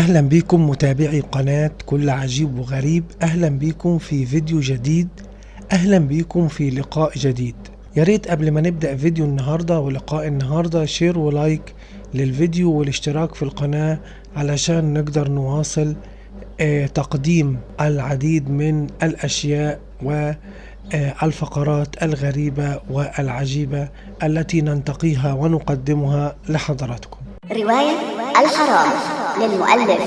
أهلا بكم متابعي قناة كل عجيب وغريب. أهلا بكم في فيديو جديد. أهلا بكم في لقاء جديد. يا ريت قبل ما نبدأ فيديو النهاردة ولقاء النهاردة شير ولايك للفيديو والاشتراك في القناة علشان نقدر نواصل تقديم العديد من الأشياء والفقرات الغريبة والعجيبة التي ننتقيها ونقدمها لحضراتكم. رواية الحرام للمؤلف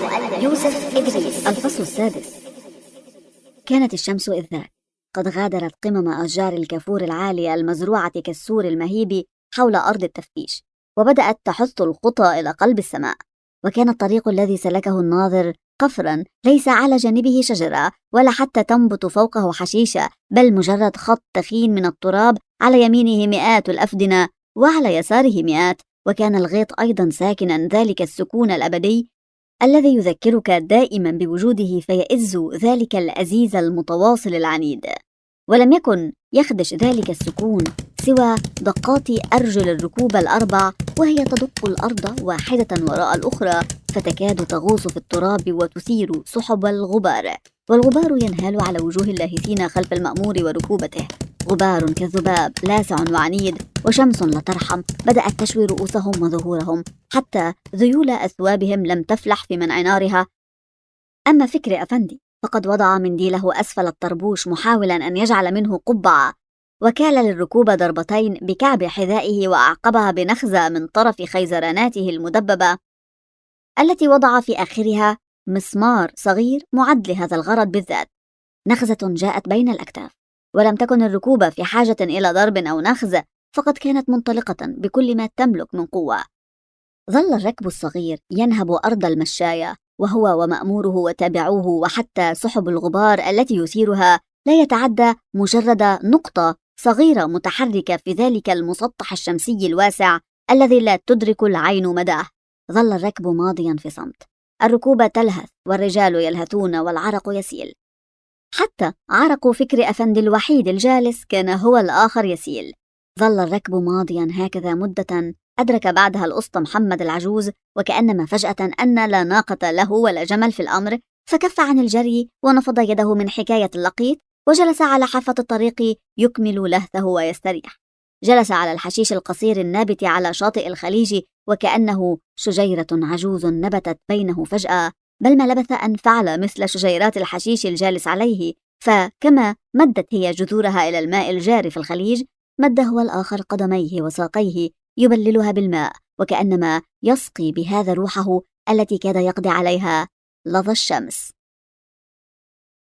يوسف إدريس. الفصل السادس. كانت الشمس إذ ذاك قد غادرت قمم أشجار الكافور العالية المزروعة كالسور المهيب حول أرض التفتيش، وبدأت تحث الخطى إلى قلب السماء. وكان الطريق الذي سلكه الناظر قفرا ليس على جانبه شجرة ولا حتى تنبت فوقه حشيشة، بل مجرد خط تخين من التراب، على يمينه مئات الأفدنة وعلى يساره مئات. وكان الغيط أيضا ساكنا ذلك السكون الأبدي الذي يذكرك دائما بوجوده فيئز ذلك الأزيز المتواصل العنيد. ولم يكن يخدش ذلك السكون سوى دقات أرجل الركوب الأربع، وهي تدق الأرض واحدة وراء الأخرى فتكاد تغوص في التراب وتثير سحب الغبار. والغبار ينهال على وجوه اللاهثين خلف المأمور وركوبته، غبار كالذباب لاسع وعنيد، وشمس لا ترحم بدأت تشوي رؤوسهم وظهورهم، حتى ذيول أثوابهم لم تفلح في منع نارها. أما فكري أفندي فقد وضع منديله أسفل الطربوش محاولا أن يجعل منه قبعة، وكال للركوب ضربتين بكعب حذائه وأعقبها بنخزة من طرف خيزراناته المدببة التي وضع في آخرها مسمار صغير معد لهذا الغرض بالذات. نخزة جاءت بين الأكتاف، ولم تكن الركوبة في حاجة إلى ضرب أو نخزة، فقد كانت منطلقة بكل ما تملك من قوة. ظل الركب الصغير ينهب أرض المشاية، وهو ومأموره وتابعوه وحتى سحب الغبار التي يثيرها لا يتعدى مجرد نقطة صغيرة متحركة في ذلك المسطح الشمسي الواسع الذي لا تدرك العين مداه. ظل الركب ماضيا في صمت، الركوب تلهث والرجال يلهثون والعرق يسيل، حتى عرق فكر أفندي الوحيد الجالس كان هو الآخر يسيل. ظل الركب ماضيا هكذا مدة أدرك بعدها الأسطى محمد العجوز وكأنما فجأة أن لا ناقة له ولا جمل في الأمر، فكف عن الجري ونفض يده من حكاية اللقيط وجلس على حافة الطريق يكمل لهثه ويستريح. جلس على الحشيش القصير النابت على شاطئ الخليج وكأنه شجيرة عجوز نبتت بينه فجأة، بل ما لبث أن فعل مثل شجيرات الحشيش الجالس عليه، فكما مدت هي جذورها إلى الماء الجاري في الخليج مد هو الآخر قدميه وساقيه يبللها بالماء، وكأنما يسقي بهذا روحه التي كاد يقضي عليها لظى الشمس.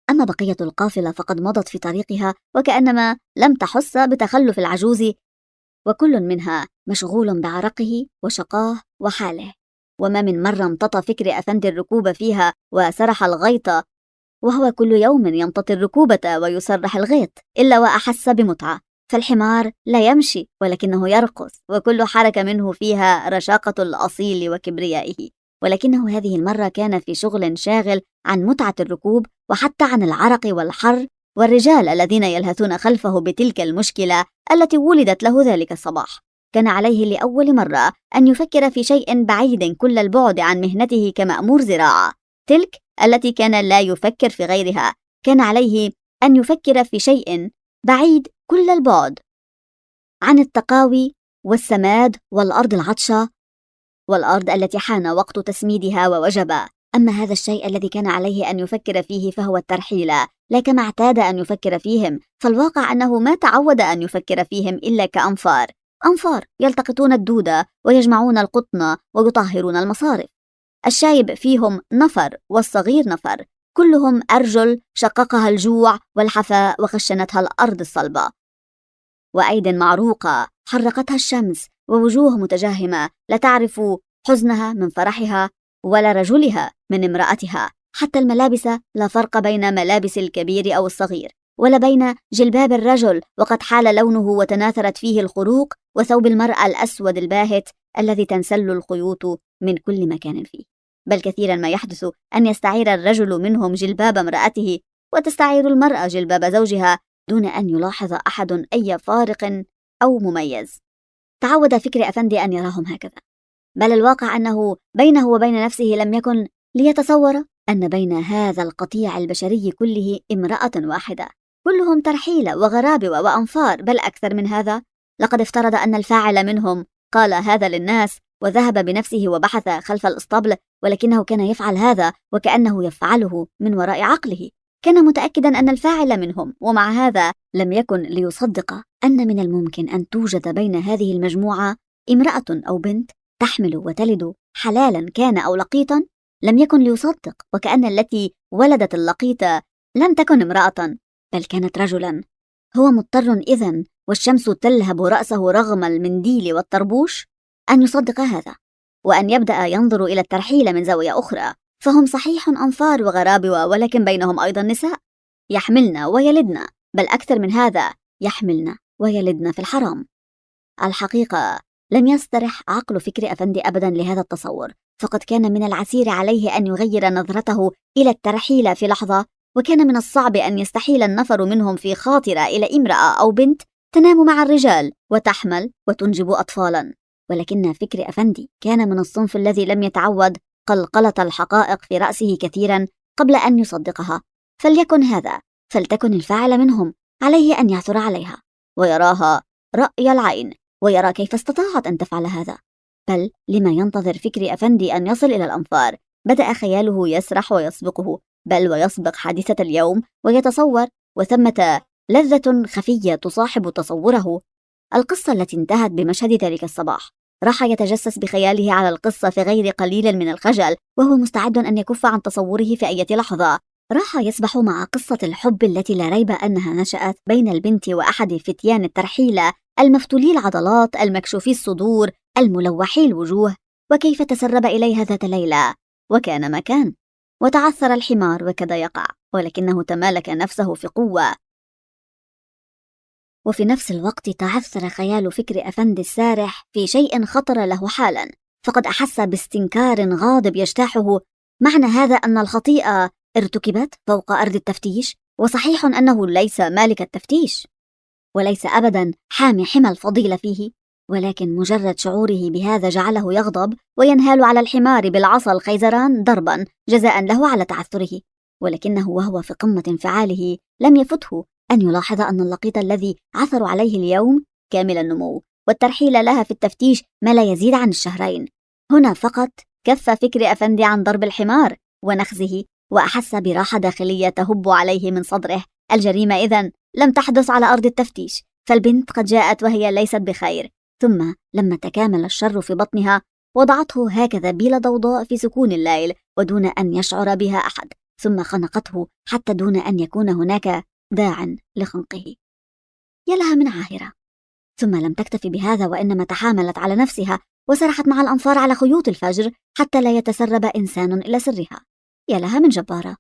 أما بقية القافلة فقد مضت في طريقها وكأنما لم تحس بتخلف العجوز، وكل منها مشغول بعرقه وشقاه وحاله. وما من مرة امتطى فكر أفندي الركوب فيها وسرح الغيط، وهو كل يوم يمتطي الركوبة ويسرح الغيط، إلا وأحس بمتعة. فالحمار لا يمشي ولكنه يرقص، وكل حركة منه فيها رشاقة الأصيل وكبريائه، ولكنه هذه المرة كان في شغل شاغل عن متعة الركوب وحتى عن العرق والحر والرجال الذين يلهثون خلفه بتلك المشكلة التي ولدت له ذلك الصباح. كان عليه لأول مرة أن يفكر في شيء بعيد كل البعد عن مهنته كمأمور زراعة، تلك التي كان لا يفكر في غيرها. كان عليه أن يفكر في شيء بعيد كل البعد عن التقاوي والسماد والأرض العطشة والأرض التي حان وقت تسميدها ووجب. أما هذا الشيء الذي كان عليه أن يفكر فيه فهو الترحيل، لا كما اعتاد أن يفكر فيهم، فالواقع أنه ما تعود أن يفكر فيهم إلا كأنفار، أنفار يلتقطون الدودة ويجمعون القطن ويطهرون المصارف. الشايب فيهم نفر والصغير نفر، كلهم أرجل شققها الجوع والحفاء وخشنتها الأرض الصلبة، وأيد معروقة حرقتها الشمس، ووجوه متجاهمة لا تعرف حزنها من فرحها ولا رجلها من امرأتها. حتى الملابس لا فرق بين ملابس الكبير أو الصغير، ولا بين جلباب الرجل وقد حال لونه وتناثرت فيه الخروق، وثوب المرأة الأسود الباهت الذي تنسل الخيوط من كل مكان فيه. بل كثيرا ما يحدث أن يستعير الرجل منهم جلباب امرأته وتستعير المرأة جلباب زوجها دون أن يلاحظ أحد أي فارق أو مميز. تعود فكر أفندي أن يراهم هكذا، بل الواقع أنه بينه وبين نفسه لم يكن ليتصور أن بين هذا القطيع البشري كله امرأة واحدة، كلهم ترحيلة وغرابوة وأنفار، بل أكثر من هذا. لقد افترض أن الفاعل منهم قال هذا للناس وذهب بنفسه وبحث خلف الإسطبل، ولكنه كان يفعل هذا وكأنه يفعله من وراء عقله. كان متأكدا أن الفاعل منهم، ومع هذا لم يكن ليصدق أن من الممكن أن توجد بين هذه المجموعة امرأة أو بنت تحمل وتلد، حلالا كان أو لقيطا. لم يكن ليصدق، وكأن التي ولدت اللقيط لم تكن امرأة بل كانت رجلا. هو مضطر إذن، والشمس تلهب رأسه رغم المنديل والطربوش، أن يصدق هذا، وأن يبدأ ينظر إلى الترحيل من زاوية أخرى. فهم صحيح أنفار وغرابوة، ولكن بينهم أيضا نساء يحملن ويلدن، بل أكثر من هذا، يحملن ويلدن في الحرام. الحقيقة لم يسترح عقل فكري أفندي أبدا لهذا التصور، فقد كان من العسير عليه أن يغير نظرته إلى الترحيل في لحظة، وكان من الصعب أن يستحيل النفر منهم في خاطرة إلى امرأة أو بنت تنام مع الرجال وتحمل وتنجب أطفالا. ولكن فكري أفندي كان من الصنف الذي لم يتعود قلقلة الحقائق في رأسه كثيرا قبل أن يصدقها. فليكن هذا، فلتكن الفاعل منهم، عليه أن يعثر عليها ويراها رأي العين، ويرى كيف استطاعت أن تفعل هذا. بل لما ينتظر فكري أفندي أن يصل إلى الأنفار؟ بدأ خياله يسرح ويسبقه، بل ويسبق حادثة اليوم، ويتصور، وثمة لذة خفية تصاحب تصوره. القصة التي انتهت بمشهد ذلك الصباح. راح يتجسس بخياله على القصة في غير قليل من الخجل، وهو مستعد أن يكف عن تصوره في أي لحظة. راح يسبح مع قصة الحب التي لا ريب أنها نشأت بين البنت وأحد فتيان الترحيلة المفتولي العضلات المكشوفي الصدور الملوحي الوجوه، وكيف تسرب إليها ذات ليلة وكان ما كان. وتعثر الحمار وكاد يقع، ولكنه تمالك نفسه في قوة. وفي نفس الوقت تعثر خيال فكر أفندي السارح في شيء خطر له حالا، فقد أحس باستنكار غاضب يجتاحه. معنى هذا أن الخطيئة ارتكبت فوق أرض التفتيش، وصحيح أنه ليس مالك التفتيش، وليس أبدا حامي حمى الفضيلة فيه، ولكن مجرد شعوره بهذا جعله يغضب وينهال على الحمار بالعصا الخيزران ضربا جزاء له على تعثره. ولكنه وهو في قمة انفعاله لم يفته أن يلاحظ أن اللقيط الذي عثروا عليه اليوم كامل النمو، والترحيل لها في التفتيش ما لا يزيد عن الشهرين. هنا فقط كف فكر أفندي عن ضرب الحمار ونخزه، وأحس براحة داخلية تهب عليه من صدره. الجريمة إذن لم تحدث على أرض التفتيش، فالبنت قد جاءت وهي ليست بخير، ثم لما تكامل الشر في بطنها وضعته هكذا بلا ضوضاء في سكون الليل ودون أن يشعر بها أحد، ثم خنقته حتى دون أن يكون هناك داع لخنقه. يا لها من عاهرة! ثم لم تكتفي بهذا، وإنما تحاملت على نفسها وسرحت مع الأنفار على خيوط الفجر حتى لا يتسرب إنسان إلى سرها. يا لها من جبارة!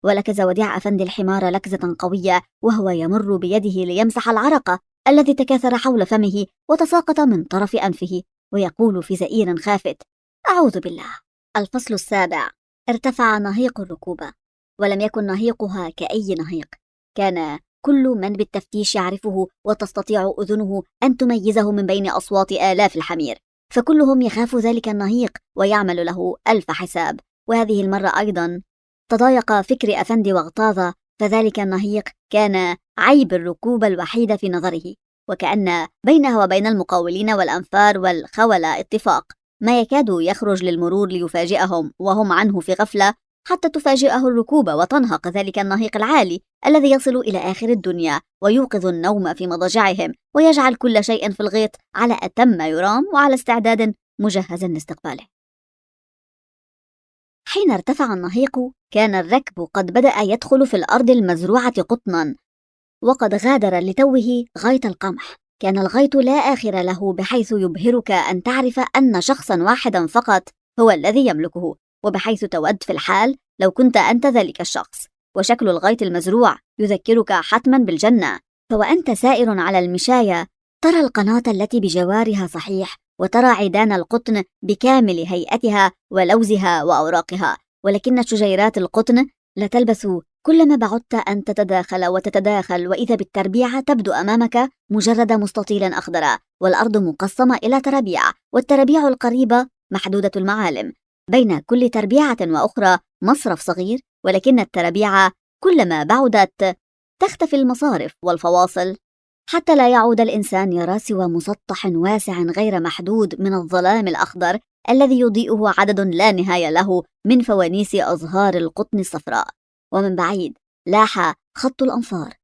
ولكز وديع أفندي الحمار لكزة قوية وهو يمر بيده ليمسح العرق الذي تكاثر حول فمه وتساقط من طرف أنفه، ويقول في زئير خافت: أعوذ بالله. الفصل السابع. ارتفع نهيق الركوبة، ولم يكن نهيقها كأي نهيق. كان كل من بالتفتيش يعرفه وتستطيع أذنه أن تميزه من بين أصوات آلاف الحمير، فكلهم يخاف ذلك النهيق ويعمل له ألف حساب. وهذه المرة أيضا تضايق فكر أفندي واغتاظ، فذلك النهيق كان عيب الركوبة الوحيد في نظره، وكأن بينه وبين المقاولين والأنفار والخولة اتفاق، ما يكاد يخرج للمرور ليفاجئهم وهم عنه في غفلة، حتى تفاجئه الركوبة وتنهق ذلك النهيق العالي الذي يصل إلى آخر الدنيا ويوقظ النوم في مضاجعهم، ويجعل كل شيء في الغيط على أتم ما يرام وعلى استعداد مجهز لاستقباله. حين ارتفع النهيق كان الركب قد بدأ يدخل في الأرض المزروعة قطنا، وقد غادر لتوه غيط القمح. كان الغيط لا آخر له، بحيث يبهرك أن تعرف أن شخصا واحدا فقط هو الذي يملكه، وبحيث تود في الحال لو كنت أنت ذلك الشخص. وشكل الغيط المزروع يذكرك حتما بالجنة، فوأنت سائر على المشاية ترى القناة التي بجوارها صحيح، وترى عيدان القطن بكامل هيئتها ولوزها وأوراقها، ولكن شجيرات القطن لا تلبث كلما بعدت أن تتداخل وتتداخل، وإذا بالتربيع تبدو أمامك مجرد مستطيل أخضر، والأرض مقسمة إلى ترابيع، والترابيع القريبة محدودة المعالم. بين كل تربيعة وأخرى مصرف صغير، ولكن التربيعة كلما بعدت تختفي المصارف والفواصل، حتى لا يعود الإنسان يرى سوى مسطح واسع غير محدود من الظلام الأخضر الذي يضيئه عدد لا نهاية له من فوانيس أزهار القطن الصفراء. ومن بعيد لاح خط الأنفار،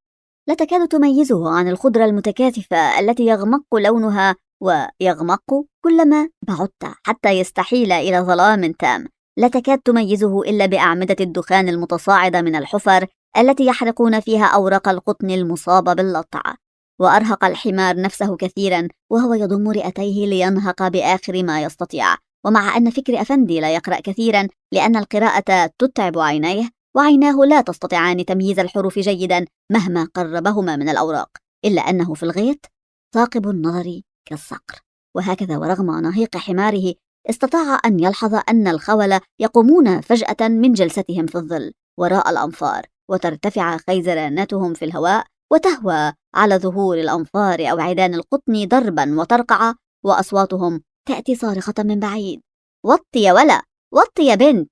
لا تكاد تميزه عن الخضرة المتكاثفة التي يغمق لونها ويغمق كلما بعدت حتى يستحيل إلى ظلام تام، لا تكاد تميزه إلا بأعمدة الدخان المتصاعدة من الحفر التي يحرقون فيها أوراق القطن المصابة باللطع. وأرهق الحمار نفسه كثيرا وهو يضم رئتيه لينهق بآخر ما يستطيع. ومع أن فكري أفندي لا يقرأ كثيرا لأن القراءة تتعب عينيه، وعيناه لا تستطيعان تمييز الحروف جيدا مهما قربهما من الأوراق، إلا أنه في الغيط ثاقب النظر كالصقر. وهكذا ورغم نهيق حماره استطاع أن يلحظ أن الخول يقومون فجأة من جلستهم في الظل وراء الأنفار، وترتفع خيزرانتهم في الهواء وتهوى على ظهور الأنفار أو عيدان القطن ضربا وترقع، وأصواتهم تأتي صارخة من بعيد: وطي يا ولا، وطي يا بنت.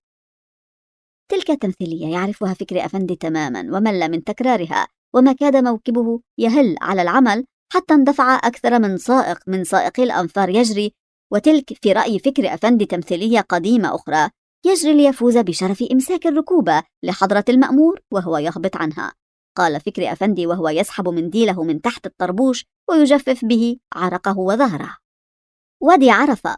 تلك تمثيلية يعرفها فكري أفندي تماما ومل من تكرارها، وما كاد موكبه يهل على العمل حتى اندفع أكثر من سائق من سائقي الأنفار يجري. وتلك في رأي فكري أفندي تمثيلية قديمة أخرى يجري ليفوز بشرف إمساك الركوبة لحضرة المأمور وهو يهبط عنها. قال فكري أفندي وهو يسحب منديله من تحت الطربوش ويجفف به عرقه وظهره: وادي عرفة.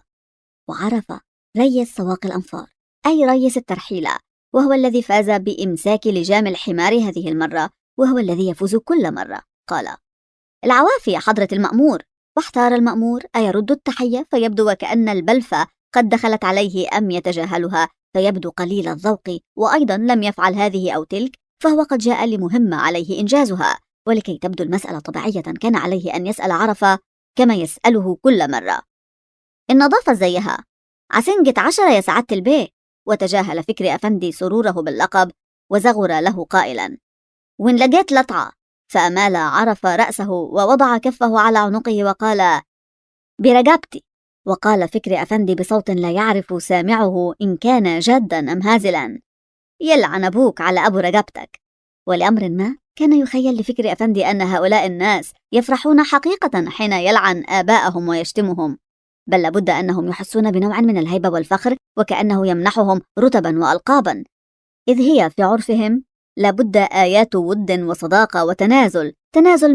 وعرفة ريس سواق الأنفار، أي ريس الترحيلة، وهو الذي فاز بإمساك لجام الحمار هذه المرة، وهو الذي يفوز كل مرة. قال: العوافي يا حضرة المأمور. واحتار المأمور أيرد التحية فيبدو وكأن البلفة قد دخلت عليه أم يتجاهلها فيبدو قليل الذوق، وأيضا لم يفعل هذه أو تلك، فهو قد جاء لمهمة عليه إنجازها. ولكي تبدو المسألة طبيعية كان عليه أن يسأل عرفة كما يسأله كل مرة: النظافة زيها عسنجة 10 يا سعادة البيه. وتجاهل فكري أفندي سروره باللقب وزغر له قائلا: وإن لقيت لطعة. فأمال عرفة رأسه ووضع كفه على عنقه وقال: برقبتي. وقال فكري أفندي بصوت لا يعرف سامعه إن كان جادا أم هازلا: يلعن أبوك على أبو رقبتك. ولأمر ما كان يخيل لفكري أفندي أن هؤلاء الناس يفرحون حقيقة حين يلعن آباءهم ويشتمهم، بل لابد أنهم يحسون بنوع من الهيبة والفخر وكأنه يمنحهم رتبا وألقابا، إذ هي في عرفهم لابد آيات ود وصداقة وتنازل، تنازل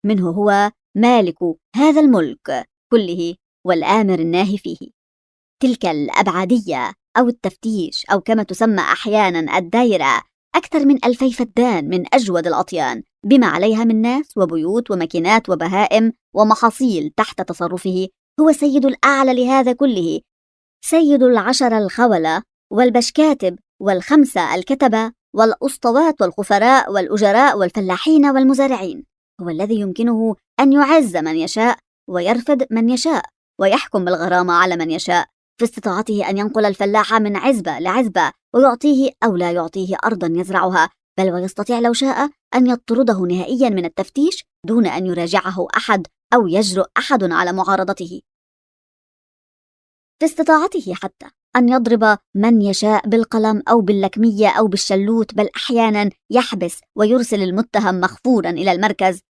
منه هو مالك هذا الملك كله والآمر الناهي فيه. تلك الأبعادية أو التفتيش أو كما تسمى أحيانا الدايرة أكثر من 2000 فدان من أجود الأطيان بما عليها من ناس وبيوت وماكينات وبهائم ومحاصيل تحت تصرفه، هو سيد الأعلى لهذا كله، سيد 10 الخولة والبشكاتب 5 الكتبة والأسطوات والخفراء والأجراء والفلاحين والمزارعين. هو الذي يمكنه أن يعز من يشاء ويرفد من يشاء ويحكم بالغرامة على من يشاء، في استطاعته أن ينقل الفلاح من عزبة لعزبة ويعطيه أو لا يعطيه أرضا يزرعها، بل ويستطيع لو شاء أن يطرده نهائيا من التفتيش دون أن يراجعه أحد أو يجرؤ أحد على معارضته. في استطاعته حتى أن يضرب من يشاء بالقلم أو باللكمية أو بالشلوت، بل أحيانا يحبس ويرسل المتهم مخفورا إلى المركز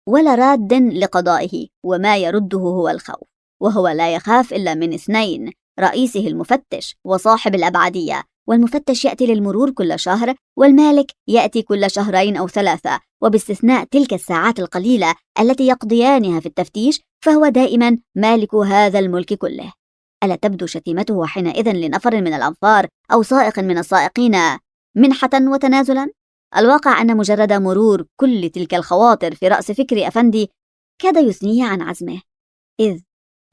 ولا راد لقضائه، وما يرده هو الخوف، وهو لا يخاف إلا من 2: رئيسه المفتش وصاحب الأبعدية، والمفتش يأتي للمرور كل شهر والمالك يأتي كل 2 أو 3، وباستثناء تلك الساعات القليلة التي يقضيانها في التفتيش فهو دائما مالك هذا الملك كله. ألا تبدو شتيمته حينئذ لنفر من الأنفار أو سائق من السائقين منحة وتنازلا؟ الواقع أن مجرد مرور كل تلك الخواطر في رأس فكري أفندي كاد يثنيه عن عزمه، إذ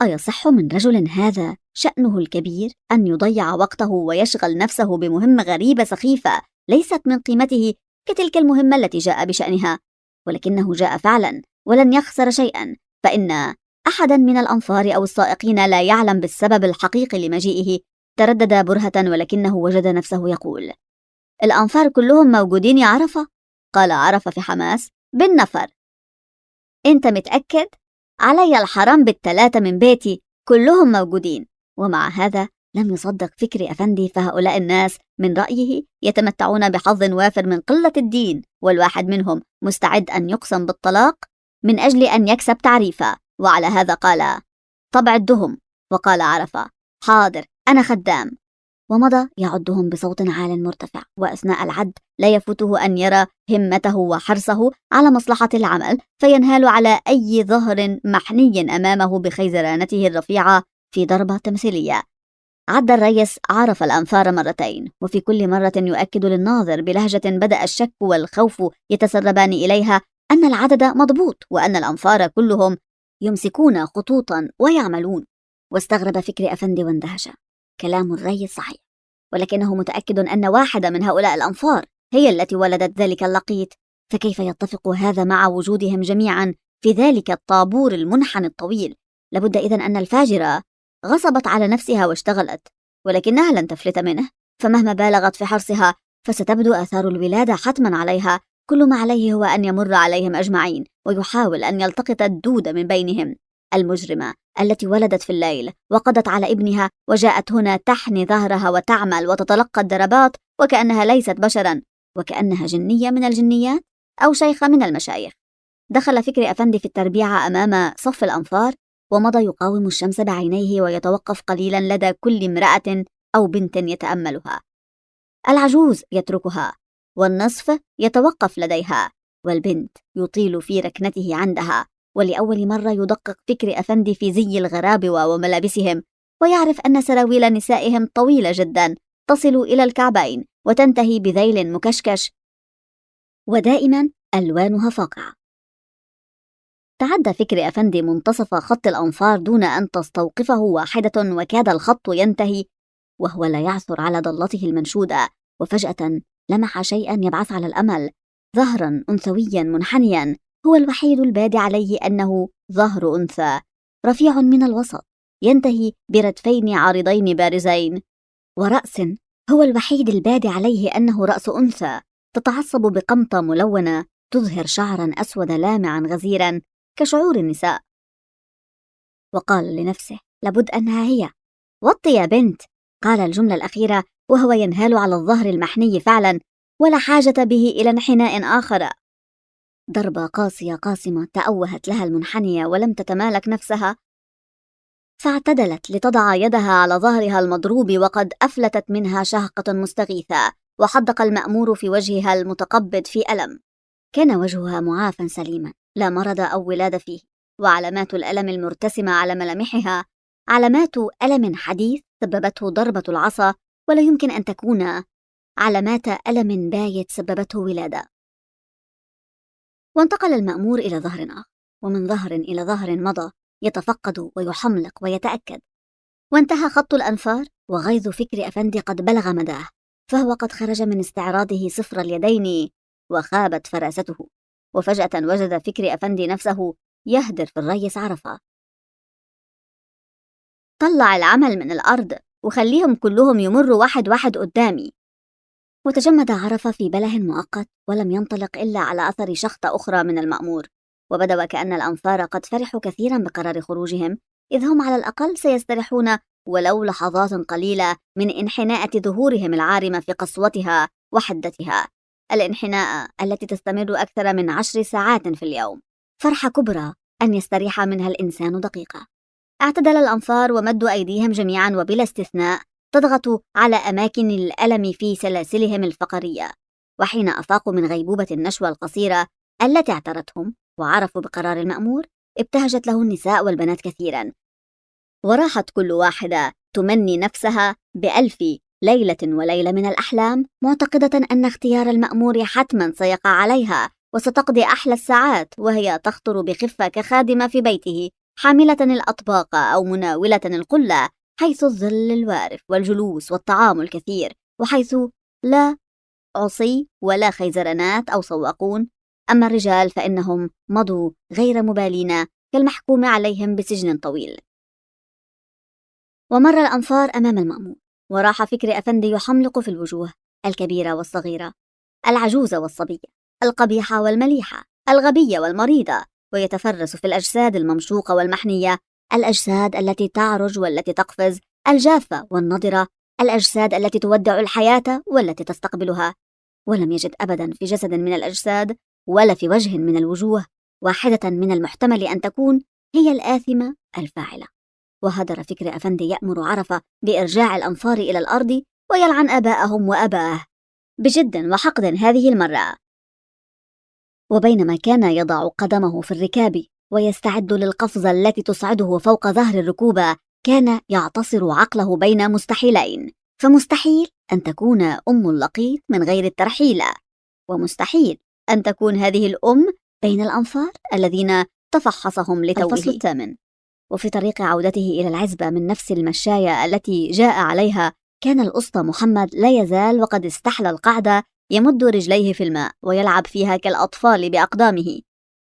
أيصح من رجل هذا شأنه الكبير أن يضيع وقته ويشغل نفسه بمهمة غريبة سخيفة ليست من قيمته كتلك المهمة التي جاء بشأنها؟ ولكنه جاء فعلا ولن يخسر شيئا، فإن أحدا من الأنفار أو السائقين لا يعلم بالسبب الحقيقي لمجيئه. تردد برهة ولكنه وجد نفسه يقول: الأنفار كلهم موجودين يا عرفة؟ قال عرفة في حماس: بالنفر. أنت متأكد؟ علي الحرام ب3 من بيتي كلهم موجودين. ومع هذا لم يصدق فكري أفندي، فهؤلاء الناس من رأيه يتمتعون بحظ وافر من قلة الدين، والواحد منهم مستعد أن يقسم بالطلاق من أجل أن يكسب تعريفة. وعلى هذا قال: طب عدهم. وقال عرفة: حاضر، أنا خدام. ومضى يعدهم بصوت عال مرتفع، وأثناء العد لا يفوته أن يرى همته وحرصه على مصلحة العمل، فينهال على أي ظهر محني أمامه بخيزرانته الرفيعة في ضربة تمثيلية. عد الريس عرف الأنفار مرتين، وفي كل مرة يؤكد للناظر بلهجة بدأ الشك والخوف يتسربان إليها أن العدد مضبوط، وأن الأنفار كلهم يمسكون خطوطا ويعملون. واستغرب فكري أفندي واندهش. كلام الريس صحيح، ولكنه متأكد أن واحدة من هؤلاء الأنفار هي التي ولدت ذلك اللقيط، فكيف يتفق هذا مع وجودهم جميعا في ذلك الطابور المنحني الطويل؟ لابد إذن أن الفاجرة غصبت على نفسها واشتغلت، ولكنها لن تفلت منه، فمهما بالغت في حرصها فستبدو آثار الولادة حتما عليها. كل ما عليه هو أن يمر عليهم أجمعين ويحاول أن يلتقط الدود من بينهم. المجرمة التي ولدت في الليل وقضت على ابنها وجاءت هنا تحني ظهرها وتعمل وتتلقى الضربات وكأنها ليست بشرا، وكأنها جنية من الجنيات أو شيخة من المشايخ. دخل فكري أفندي في التربيعة أمام صف الأنفار، ومضى يقاوم الشمس بعينيه ويتوقف قليلا لدى كل امرأة أو بنت يتأملها. العجوز يتركها، والنصف يتوقف لديها، والبنت يطيل في ركنته عندها. ولأول مرة يدقق فكري أفندي في زي الغرابوة وملابسهم، ويعرف أن سراويل نسائهم طويلة جدا تصل إلى الكعبين وتنتهي بذيل مكشكش، ودائما ألوانها فاقعة. تعدى فكري أفندي منتصف خط الأنفار دون أن تستوقفه واحدة، وكاد الخط ينتهي وهو لا يعثر على ضلته المنشودة، وفجأة لمح شيئا يبعث على الأمل، ظهرا أنثويا منحنيا، هو الوحيد البادي عليه أنه ظهر أنثى رفيع من الوسط ينتهي بردفين عارضين بارزين، ورأس هو الوحيد البادي عليه أنه رأس أنثى تتعصب بقمطة ملونة تظهر شعرا أسود لامعا غزيرا كشعور النساء. وقال لنفسه: لابد أنها هي. وطي يا بنت، قال الجملة الأخيرة وهو ينهال على الظهر المحني فعلا، ولا حاجة به إلى انحناء آخر. ضربة قاسية قاسمة تأوهت لها المنحنية ولم تتمالك نفسها، فاعتدلت لتضع يدها على ظهرها المضروب، وقد أفلتت منها شهقة مستغيثة، وحدق المأمور في وجهها المتقبض في ألم. كان وجهها معافى سليما، لا مرض أو ولادة فيه، وعلامات الألم المرتسمة على ملامحها علامات ألم حديث سببته ضربة العصا، ولا يمكن أن تكون علامات ألم بايت سببته ولادة. وانتقل المأمور إلى ظهر آخر، ومن ظهر إلى ظهر مضى يتفقد ويحملق ويتأكد، وانتهى خط الأنفار وغيظ فكري أفندي قد بلغ مداه، فهو قد خرج من استعراضه صفر اليدين وخابت فراسته. وفجأة وجد فكري أفندي نفسه يهدر في الريس عرفة. طلع العمل من الأرض وخليهم كلهم يمروا واحد واحد قدامي. وتجمد عرفة في بله مؤقت ولم ينطلق إلا على أثر شخطة أخرى من المأمور، وبدا وكأن الأنفار قد فرحوا كثيرا بقرار خروجهم، إذ هم على الأقل سيستريحون ولو لحظات قليلة من انحناءة ظهورهم العارمة في قسوتها وحدتها، الانحناء التي تستمر أكثر من 10 ساعات في اليوم، فرحة كبرى أن يستريح منها الإنسان دقيقة. اعتدل الأنفار ومدوا أيديهم جميعا وبلا استثناء تضغط على أماكن الألم في سلاسلهم الفقرية، وحين أفاقوا من غيبوبة النشوة القصيرة التي اعترتهم وعرفوا بقرار المأمور، ابتهجت له النساء والبنات كثيرا، وراحت كل واحدة تمني نفسها بألف ليلة وليلة من الأحلام، معتقدة أن اختيار المأمور حتما سيقع عليها وستقضي أحلى الساعات وهي تخطر بخفة كخادمة في بيته، حاملة الأطباق أو مناولة القلة، حيث الظل الوارف والجلوس والطعام الكثير، وحيث لا عصي ولا خيزرانات أو سواقون. أما الرجال فإنهم مضوا غير مبالين كالمحكوم عليهم بسجن طويل. ومر الأنفار أمام المأمور، وراح فكري أفندي يحملق في الوجوه الكبيرة والصغيرة، العجوز والصبية، القبيحة والمليحة، الغبية والمريضة، ويتفرس في الأجساد الممشوقة والمحنية، الأجساد التي تعرج والتي تقفز، الجافة والنضرة، الأجساد التي تودع الحياة والتي تستقبلها. ولم يجد أبدا في جسد من الأجساد ولا في وجه من الوجوه واحدة من المحتمل أن تكون هي الآثمة الفاعلة. وهدر فكري أفندي يأمر عرفة بإرجاع الأنصار إلى الأرض ويلعن آباءهم وأباه بجد وحقد هذه المرة. وبينما كان يضع قدمه في الركاب ويستعد للقفزة التي تصعده فوق ظهر الركوبة، كان يعتصر عقله بين مستحيلين. فمستحيل أن تكون أم اللقيط من غير الترحيل، ومستحيل أن تكون هذه الأم بين الأنفار الذين تفحصهم لتوه. الفصل 8. وفي طريق عودته إلى العزبة من نفس المشاية التي جاء عليها، كان الأسطى محمد لا يزال وقد استحلى القعدة يمد رجليه في الماء ويلعب فيها كالأطفال بأقدامه.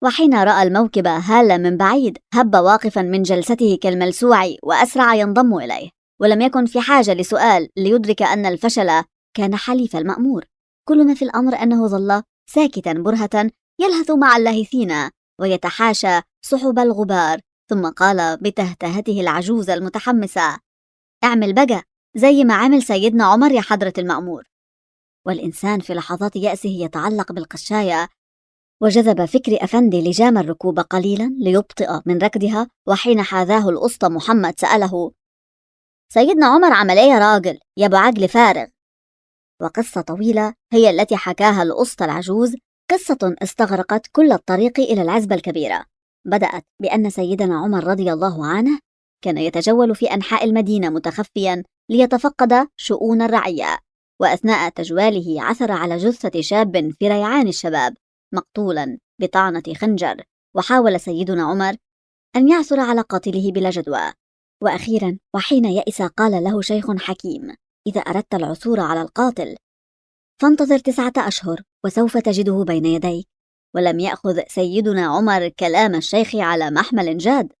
وحين رأى الموكب هالة من بعيد، هب واقفا من جلسته كالملسوع وأسرع ينضم إليه، ولم يكن في حاجة لسؤال ليدرك أن الفشل كان حليف المأمور. كل ما في الأمر أنه ظل ساكتا برهة يلهث مع اللاهثين ويتحاشى سحب الغبار، ثم قال بتهتهته العجوزة المتحمسة: اعمل بقى زي ما عمل سيدنا عمر يا حضرة المأمور. والإنسان في لحظات يأسه يتعلق بالقشاية، وجذب فكري أفندي لجام الركوب قليلا ليبطئ من ركضها. وحين حاذاه الأسطى محمد سأله: سيدنا عمر عمل ايه يا راجل يا ابو عجل فارغ؟ وقصة طويلة هي التي حكاها الأسطى العجوز، قصة استغرقت كل الطريق إلى العزبة الكبيرة. بدأت بأن سيدنا عمر رضي الله عنه كان يتجول في أنحاء المدينة متخفيا ليتفقد شؤون الرعية، وأثناء تجواله عثر على جثة شاب في ريعان الشباب مقتولا بطعنة خنجر، وحاول سيدنا عمر أن يعثر على قاتله بلا جدوى. وأخيرا وحين يئس قال له شيخ حكيم: إذا أردت العثور على القاتل فانتظر 9 أشهر وسوف تجده بين يديك. ولم يأخذ سيدنا عمر كلام الشيخ على محمل جاد،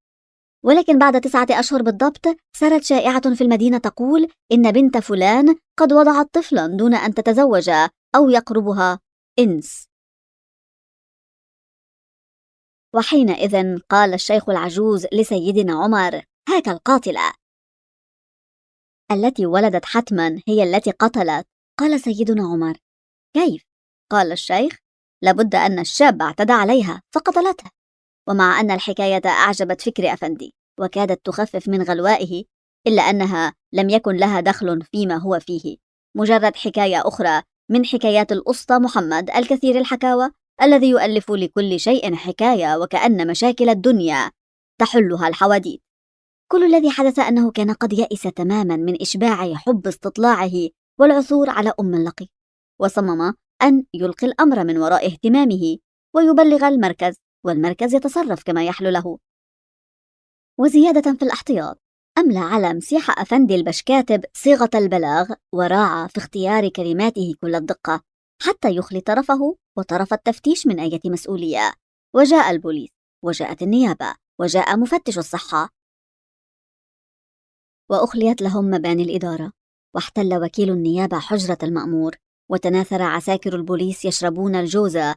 ولكن بعد 9 أشهر بالضبط سرت شائعة في المدينة تقول إن بنت فلان قد وضعت طفلا دون أن تتزوج أو يقربها إنس. وحينئذ قال الشيخ العجوز لسيدنا عمر: هاك القاتلة التي ولدت حتما هي التي قتلت. قال سيدنا عمر: كيف؟ قال الشيخ: لابد أن الشاب اعتدى عليها فقتلته. ومع أن الحكاية أعجبت فكري أفندي وكادت تخفف من غلوائه، إلا أنها لم يكن لها دخل فيما هو فيه، مجرد حكاية أخرى من حكايات الأسطى محمد الكثير الحكاوى، الذي يؤلف لكل شيء حكاية وكأن مشاكل الدنيا تحلها الحواديت. كل الذي حدث أنه كان قد يئس تماما من إشباع حب استطلاعه والعثور على أم اللقي، وصمم أن يلقي الأمر من وراء اهتمامه ويبلغ المركز، والمركز يتصرف كما يحلو له. وزيادة في الاحتياط، أملى على مسيح أفندي البشكاتب صيغة البلاغ، وراعى في اختيار كلماته كل الدقة حتى يخلي طرفه وطرف التفتيش من أي مسؤولية. وجاء البوليس، وجاءت النيابة، وجاء مفتش الصحة، وأخليت لهم مباني الإدارة. واحتل وكيل النيابة حجرة المأمور، وتناثر عساكر البوليس يشربون الجوزة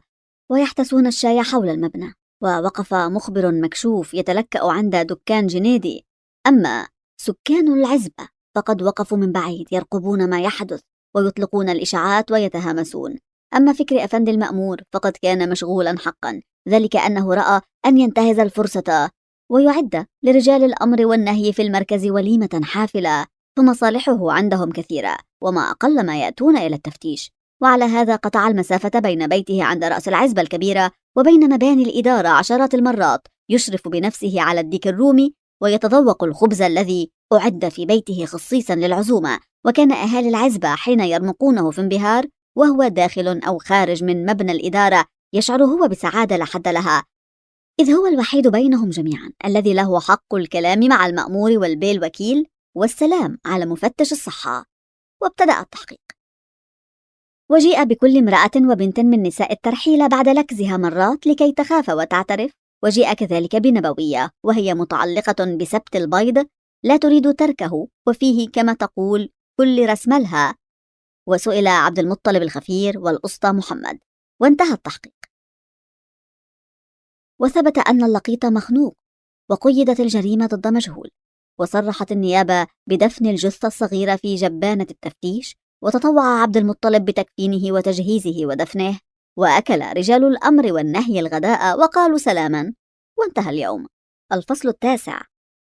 ويحتسون الشاي حول المبنى. ووقف مخبر مكشوف يتلكأ عند دكان جنيدي. أما سكان العزبة فقد وقفوا من بعيد يرقبون ما يحدث ويطلقون الإشاعات ويتهامسون. أما فكري أفندي المأمور فقد كان مشغولا حقا، ذلك أنه رأى أن ينتهز الفرصة ويعد لرجال الأمر والنهي في المركز وليمة حافلة، فمصالحه عندهم كثيرة وما أقل ما يأتون إلى التفتيش. وعلى هذا قطع المسافة بين بيته عند رأس العزبة الكبيرة وبين مباني الإدارة عشرات المرات، يشرف بنفسه على الديك الرومي ويتذوق الخبز الذي أعد في بيته خصيصا للعزومة. وكان أهالي العزبة حين يرمقونه في انبهار وهو داخل أو خارج من مبنى الإدارة يشعر هو بسعادة لا حد لها، إذ هو الوحيد بينهم جميعا الذي له حق الكلام مع المأمور والبي الوكيل والسلام على مفتش الصحة. وابتدأ التحقيق، وجيء بكل امرأة وبنت من نساء الترحيل بعد لكزها مرات لكي تخاف وتعترف. وجيء كذلك بنبوية وهي متعلقة بسبت البيض لا تريد تركه، وفيه كما تقول كل رسملها. وسئل عبد المطلب الخفير والأسطى محمد، وانتهى التحقيق. وثبت أن اللقيط مخنوق، وقيدت الجريمة ضد مجهول. وصرحت النيابة بدفن الجثة الصغيرة في جبانة التفتيش، وتطوع عبد المطلب بتكفينه وتجهيزه ودفنه، وأكل رجال الأمر والنهي الغداء وقالوا سلاما، وانتهى اليوم. الفصل 9.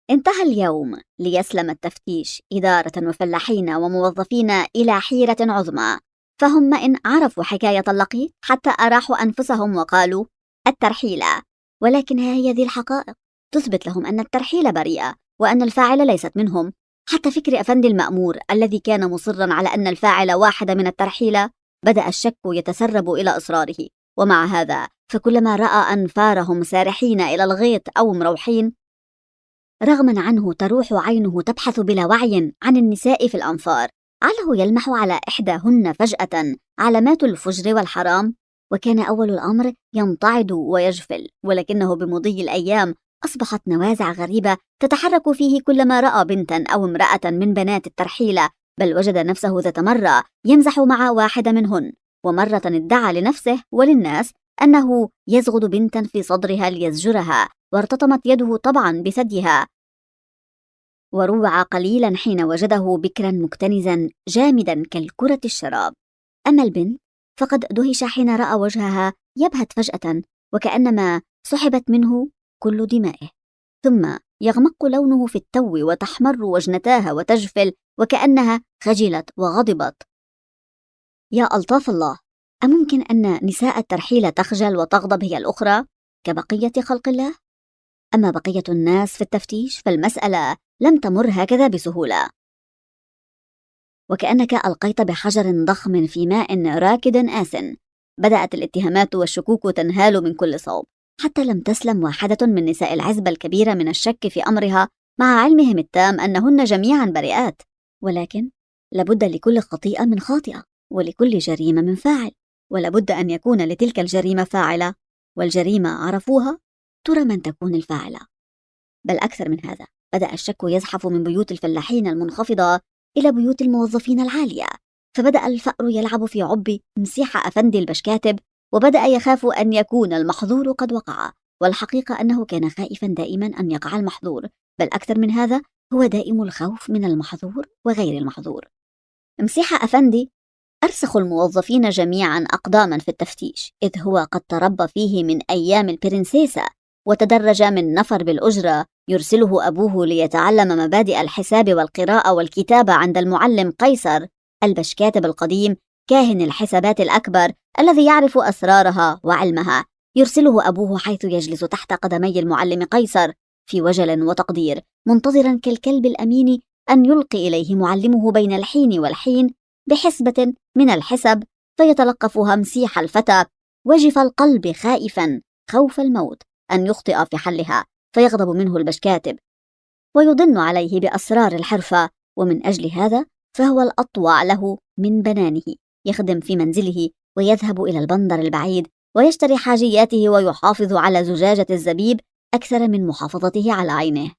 انتهى اليوم ليسلم التفتيش إدارة وفلاحين وموظفين إلى حيرة عظمى، فهم إن عرفوا حكاية اللقيط حتى أراحوا أنفسهم وقالوا الترحيلة، ولكن هي ذي الحقائق تثبت لهم أن الترحيلة بريئة وأن الفاعل ليست منهم. حتى فكري أفندي المأمور الذي كان مصرا على أن الفاعل واحد من الترحيلة بدأ الشك يتسرب إلى إصراره، ومع هذا فكلما رأى أنفارهم سارحين إلى الغيط أو مروحين رغما عنه تروح عينه تبحث بلا وعي عن النساء في الأنفار، عله يلمح على إحداهن فجأة علامات الفجر والحرام، وكان أول الأمر يمتعض ويجفل، ولكنه بمضي الأيام أصبحت نوازع غريبة تتحرك فيه كلما رأى بنتا أو امرأة من بنات الترحيلة، بل وجد نفسه ذات مرة يمزح مع واحدة منهن، ومرة ادعى لنفسه وللناس أنه يزغد بنتا في صدرها ليزجرها، وارتطمت يده طبعا بثديها، وروع قليلا حين وجده بكرا مكتنزا جامدا كالكرة الشراب. أما البنت فقد دهش حين رأى وجهها يبهت فجأة وكأنما سحبت منه كل دمائه، ثم يغمق لونه في التو وتحمر وجنتاها وتجفل وكأنها خجلت وغضبت. يا ألطاف الله، أممكن أن نساء الترحيلة تخجل وتغضب هي الأخرى كبقية خلق الله؟ أما بقية الناس في التفتيش فالمسألة لم تمر هكذا بسهولة، وكأنك ألقيت بحجر ضخم في ماء راكد آسن. بدأت الاتهامات والشكوك تنهال من كل صوب، حتى لم تسلم واحدة من نساء العزبة الكبيرة من الشك في أمرها مع علمهم التام أنهن جميعا بريئات، ولكن لابد لكل خطيئة من خاطئة، ولكل جريمة من فاعل، ولابد أن يكون لتلك الجريمة فاعلة، والجريمة عرفوها، ترى من تكون الفاعلة. بل أكثر من هذا، بدأ الشك يزحف من بيوت الفلاحين المنخفضة إلى بيوت الموظفين العالية، فبدأ الفأر يلعب في عب مسيح أفندي البشكاتب، وبدأ يخاف أن يكون المحظور قد وقع، والحقيقة أنه كان خائفا دائما أن يقع المحظور، بل أكثر من هذا هو دائم الخوف من المحظور وغير المحظور. مسيح أفندي أرسخ الموظفين جميعا أقداما في التفتيش، إذ هو قد تربى فيه من أيام البرنسيسة، وتدرج من نفر بالأجرة يرسله أبوه ليتعلم مبادئ الحساب والقراءة والكتابة عند المعلم قيصر البشكاتب القديم كاهن الحسابات الأكبر الذي يعرف أسرارها وعلمها. يرسله أبوه حيث يجلس تحت قدمي المعلم قيصر في وجل وتقدير، منتظرا كالكلب الأمين أن يلقي إليه معلمه بين الحين والحين بحسبة من الحسب، فيتلقفها مسيح الفتى وجف القلب خائفا خوف الموت أن يخطئ في حلها، فيغضب منه البشكاتب ويضن عليه بأسرار الحرفة، ومن أجل هذا فهو الأطوع له من بنانه، يخدم في منزله ويذهب إلى البندر البعيد ويشتري حاجياته ويحافظ على زجاجة الزبيب أكثر من محافظته على عينه.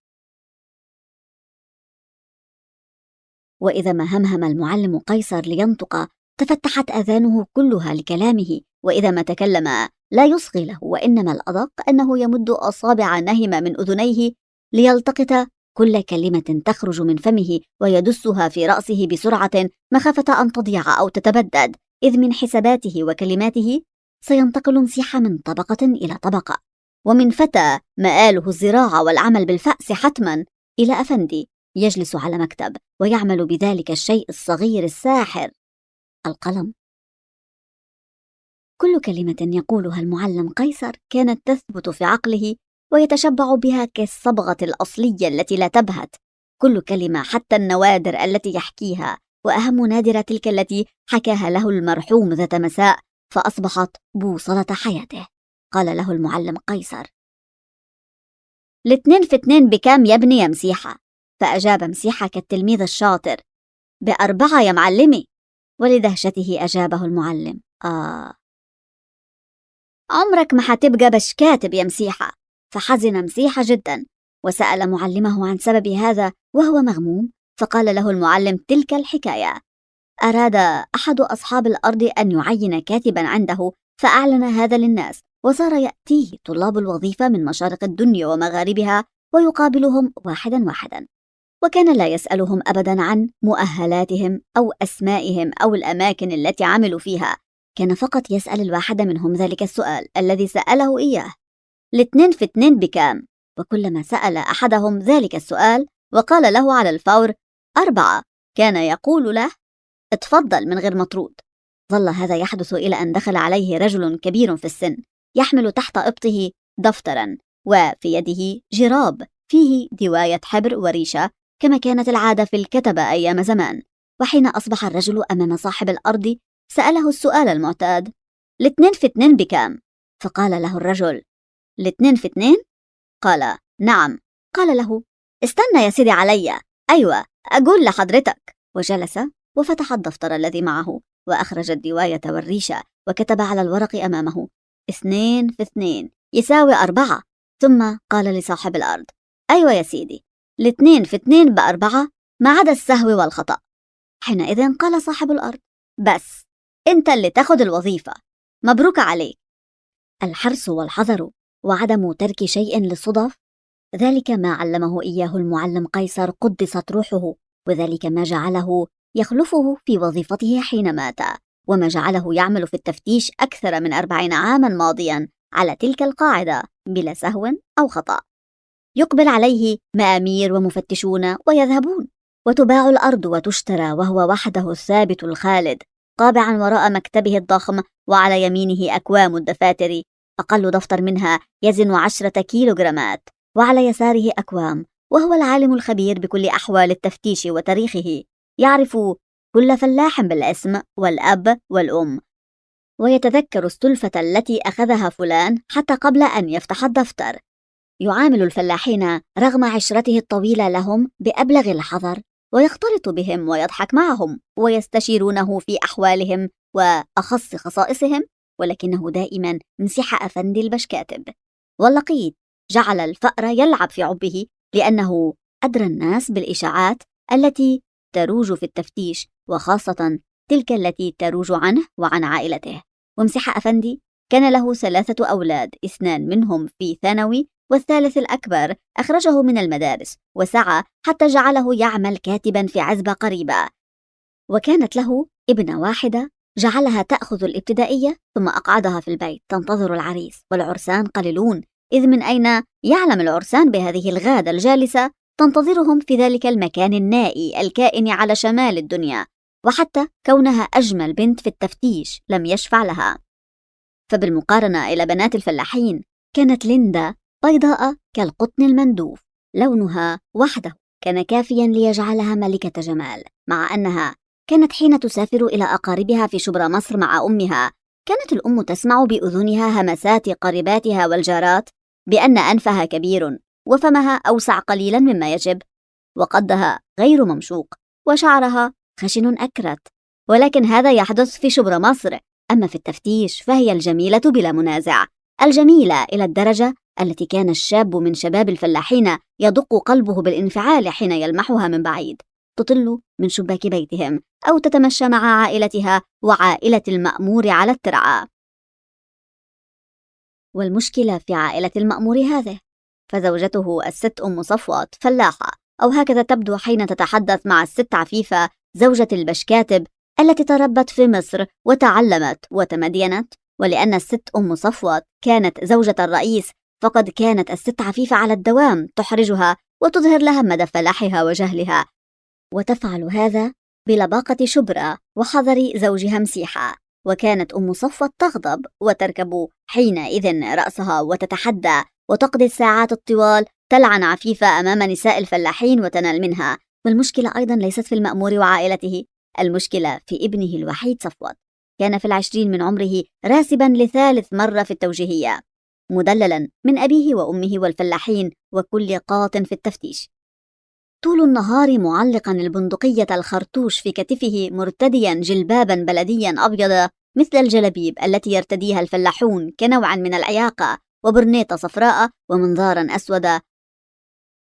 وإذا ما همهم المعلم قيصر لينطق تفتحت أذانه كلها لكلامه، وإذا ما تكلم لا يصغي له، وإنما الأدق أنه يمد أصابع نهمة من أذنيه ليلتقط كل كلمة تخرج من فمه ويدسها في رأسه بسرعة مخافة أن تضيع أو تتبدد، إذ من حساباته وكلماته سينتقل مسيح من طبقة إلى طبقة، ومن فتى مآله الزراعة والعمل بالفأس حتما إلى أفندي يجلس على مكتب ويعمل بذلك الشيء الصغير الساحر، القلم. كل كلمة يقولها المعلم قيصر كانت تثبت في عقله ويتشبع بها كالصبغة الأصلية التي لا تبهت، كل كلمة حتى النوادر التي يحكيها، وأهم نادرة تلك التي حكاها له المرحوم ذات مساء فأصبحت بوصلة حياته. قال له المعلم قيصر: 2 في 2 بكام يا ابني يا مسيحة؟ فأجاب مسيحة كالتلميذ الشاطر: ب4 يا معلمي. ولدهشته أجابه المعلم: عمرك ما هتبقى بشكاتب يا مسيحة. فحزن مسيحة جدا وسأل معلمه عن سبب هذا وهو مغموم، فقال له المعلم تلك الحكاية: أراد أحد أصحاب الأرض أن يعين كاتبا عنده، فأعلن هذا للناس، وصار يأتيه طلاب الوظيفة من مشارق الدنيا ومغاربها ويقابلهم واحدا واحدا، وكان لا يسألهم أبدا عن مؤهلاتهم أو أسمائهم أو الأماكن التي عملوا فيها، كان فقط يسأل الواحد منهم ذلك السؤال الذي سأله إياه: 2 في 2 بكام؟ وكلما سأل أحدهم ذلك السؤال وقال له على الفور 4، كان يقول له: اتفضل من غير مطرود. ظل هذا يحدث إلى أن دخل عليه رجل كبير في السن يحمل تحت إبطه دفترا وفي يده جراب فيه دواية حبر وريشة كما كانت العادة في الكتبة أيام زمان. وحين أصبح الرجل أمام صاحب الأرض سأله السؤال المعتاد: 2 في 2 بكام؟ فقال له الرجل: 2 في 2؟ قال: نعم. قال له: استنى يا سيدي علي، أيوة أقول لحضرتك. وجلس وفتح الدفتر الذي معه وأخرج الدواية والريشة وكتب على الورق أمامه: 2 في 2 يساوي 4. ثم قال لصاحب الأرض: أيوة يا سيدي، 2 في 2 ب4 ما عدا السهو والخطأ. حينئذ قال صاحب الأرض: بس أنت اللي تاخد الوظيفة، مبروك عليك. الحرص والحذر وعدم ترك شيء للصدف، ذلك ما علمه إياه المعلم قيصر قدست روحه، وذلك ما جعله يخلفه في وظيفته حين مات، وما جعله يعمل في التفتيش أكثر من 40 عاما ماضيا على تلك القاعدة بلا سهو أو خطأ. يقبل عليه مآمير ومفتشون ويذهبون، وتباع الأرض وتشترى وهو وحده الثابت الخالد قابعا وراء مكتبه الضخم، وعلى يمينه أكوام الدفاتر أقل دفتر منها يزن 10 كيلوغرامات، وعلى يساره أكوام، وهو العالم الخبير بكل أحوال التفتيش وتاريخه، يعرف كل فلاح بالاسم والأب والأم، ويتذكر السلفة التي أخذها فلان حتى قبل أن يفتح الدفتر. يعامل الفلاحين رغم عشرته الطويلة لهم بأبلغ الحذر، ويختلط بهم ويضحك معهم ويستشيرونه في أحوالهم وأخص خصائصهم، ولكنه دائما مسح أفندي البشكاتب. واللقيط جعل الفأر يلعب في عبه، لأنه أدرى الناس بالإشاعات التي تروج في التفتيش، وخاصة تلك التي تروج عنه وعن عائلته. ومسح أفندي كان له 3 أولاد، 2 منهم في ثانوي، والثالث الأكبر أخرجه من المدارس وسعى حتى جعله يعمل كاتبا في عزبة قريبة. وكانت له ابنة واحدة جعلها تأخذ الابتدائية ثم أقعدها في البيت تنتظر العريس، والعرسان قليلون، إذ من أين يعلم العرسان بهذه الغادة الجالسة تنتظرهم في ذلك المكان النائي الكائن على شمال الدنيا، وحتى كونها أجمل بنت في التفتيش لم يشفع لها. فبالمقارنة إلى بنات الفلاحين كانت ليندا بيضاء كالقطن المندوف، لونها وحده كان كافيا ليجعلها ملكة جمال، مع أنها كانت حين تسافر إلى أقاربها في شبرا مصر مع أمها كانت الأم تسمع بأذنها همسات قريباتها والجارات بأن أنفها كبير وفمها أوسع قليلا مما يجب، وقدها غير ممشوق، وشعرها خشن أكرت، ولكن هذا يحدث في شبرا مصر. أما في التفتيش فهي الجميلة بلا منازع، الجميلة إلى الدرجة التي كان الشاب من شباب الفلاحين يدق قلبه بالانفعال حين يلمحها من بعيد تطل من شباك بيتهم أو تتمشى مع عائلتها وعائلة المأمور على الترعة. والمشكلة في عائلة المأمور هذه، فزوجته الست أم صفوت فلاحة، أو هكذا تبدو حين تتحدث مع الست عفيفة زوجة البشكاتب التي تربت في مصر وتعلمت وتمدينت. ولأن الست أم صفوت كانت زوجة الرئيس، فقد كانت الست عفيفة على الدوام تحرجها وتظهر لها مدى فلاحها وجهلها، وتفعل هذا بلباقة شبرا وحذر زوجها مسيحة. وكانت أم صفوت تغضب وتركب حينئذ رأسها وتتحدى وتقضي الساعات الطوال تلعن عفيفة أمام نساء الفلاحين وتنال منها. والمشكلة أيضا ليست في المأمور وعائلته، المشكلة في ابنه الوحيد صفوت. كان في 20 من عمره راسبا ل3 مرة في التوجيهية، مدللا من أبيه وأمه والفلاحين وكل قاط في التفتيش، طول النهار معلقا البندقية الخرطوش في كتفه، مرتديا جلبابا بلديا أبيض مثل الجلبيب التي يرتديها الفلاحون كنوع من العياقة، وبرنيطة صفراء ومنظارا أسودا،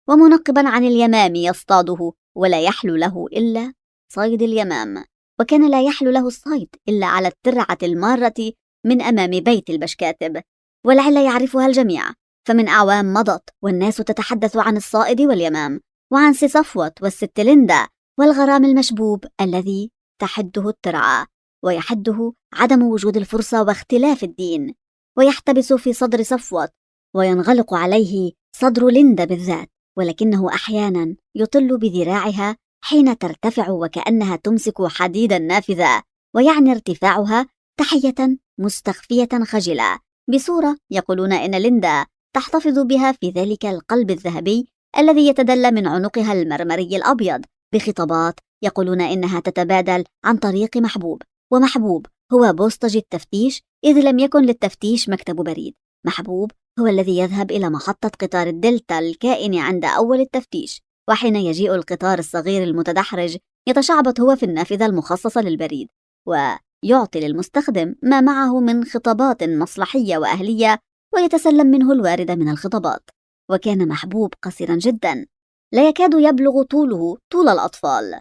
ومنقبا عن اليمام يصطاده، ولا يحلو له إلا صيد اليمام. وكان لا يحلو له الصيد إلا على الترعة المارة من أمام بيت البشكاتب، والعلة يعرفها الجميع، فمن أعوام مضت والناس تتحدث عن الصائد واليمام، وعن سي صفوت والست ليندا والغرام المشبوب الذي تحده الترعة ويحده عدم وجود الفرصة واختلاف الدين، ويحتبس في صدر صفوت وينغلق عليه صدر ليندا بالذات، ولكنه أحيانا يطل بذراعها حين ترتفع وكأنها تمسك حديدا نافذا، ويعني ارتفاعها تحية مستخفية خجلة، بصورة يقولون إن ليندا تحتفظ بها في ذلك القلب الذهبي الذي يتدلى من عنقها المرمري الأبيض، بخطابات يقولون إنها تتبادل عن طريق محبوب، ومحبوب هو بوسطجي التفتيش إذ لم يكن للتفتيش مكتب بريد. محبوب هو الذي يذهب إلى محطة قطار الدلتا الكائن عند أول التفتيش، وحين يجيء القطار الصغير المتدحرج يتشعبط هو في النافذة المخصصة للبريد، ويعطي للمستخدم ما معه من خطابات مصلحية وأهلية ويتسلم منه الوارد من الخطابات. وكان محبوب قصيرا جدا، لا يكاد يبلغ طوله طول الأطفال،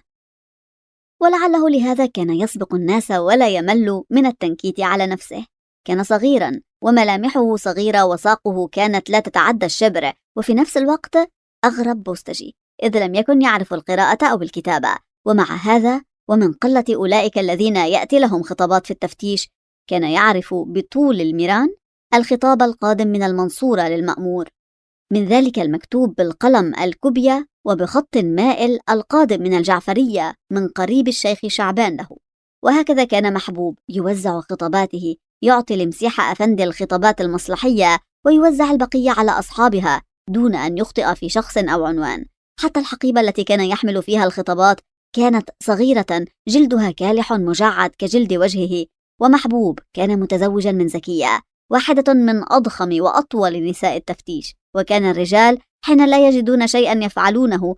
ولعله لهذا كان يسبق الناس ولا يمل من التنكيت على نفسه. كان صغيرا وملامحه صغيرة وساقه كانت لا تتعدى الشبر، وفي نفس الوقت أغرب بوسطجي إذ لم يكن يعرف القراءة أو الكتابة، ومع هذا ومن قلة أولئك الذين يأتي لهم خطابات في التفتيش كان يعرف بطول الميران الخطاب القادم من المنصورة للمأمور، من ذلك المكتوب بالقلم الكوبيا وبخط مائل القادم من الجعفرية من قريب الشيخ شعبان له. وهكذا كان محبوب يوزع خطاباته، يعطي لمسيح أفندي الخطابات المصلحية ويوزع البقية على أصحابها دون أن يخطئ في شخص أو عنوان. حتى الحقيبة التي كان يحمل فيها الخطابات كانت صغيرة جلدها كالح مجعد كجلد وجهه. ومحبوب كان متزوجا من زكية، واحدة من أضخم وأطول نساء التفتيش، وكان الرجال حين لا يجدون شيئا يفعلونه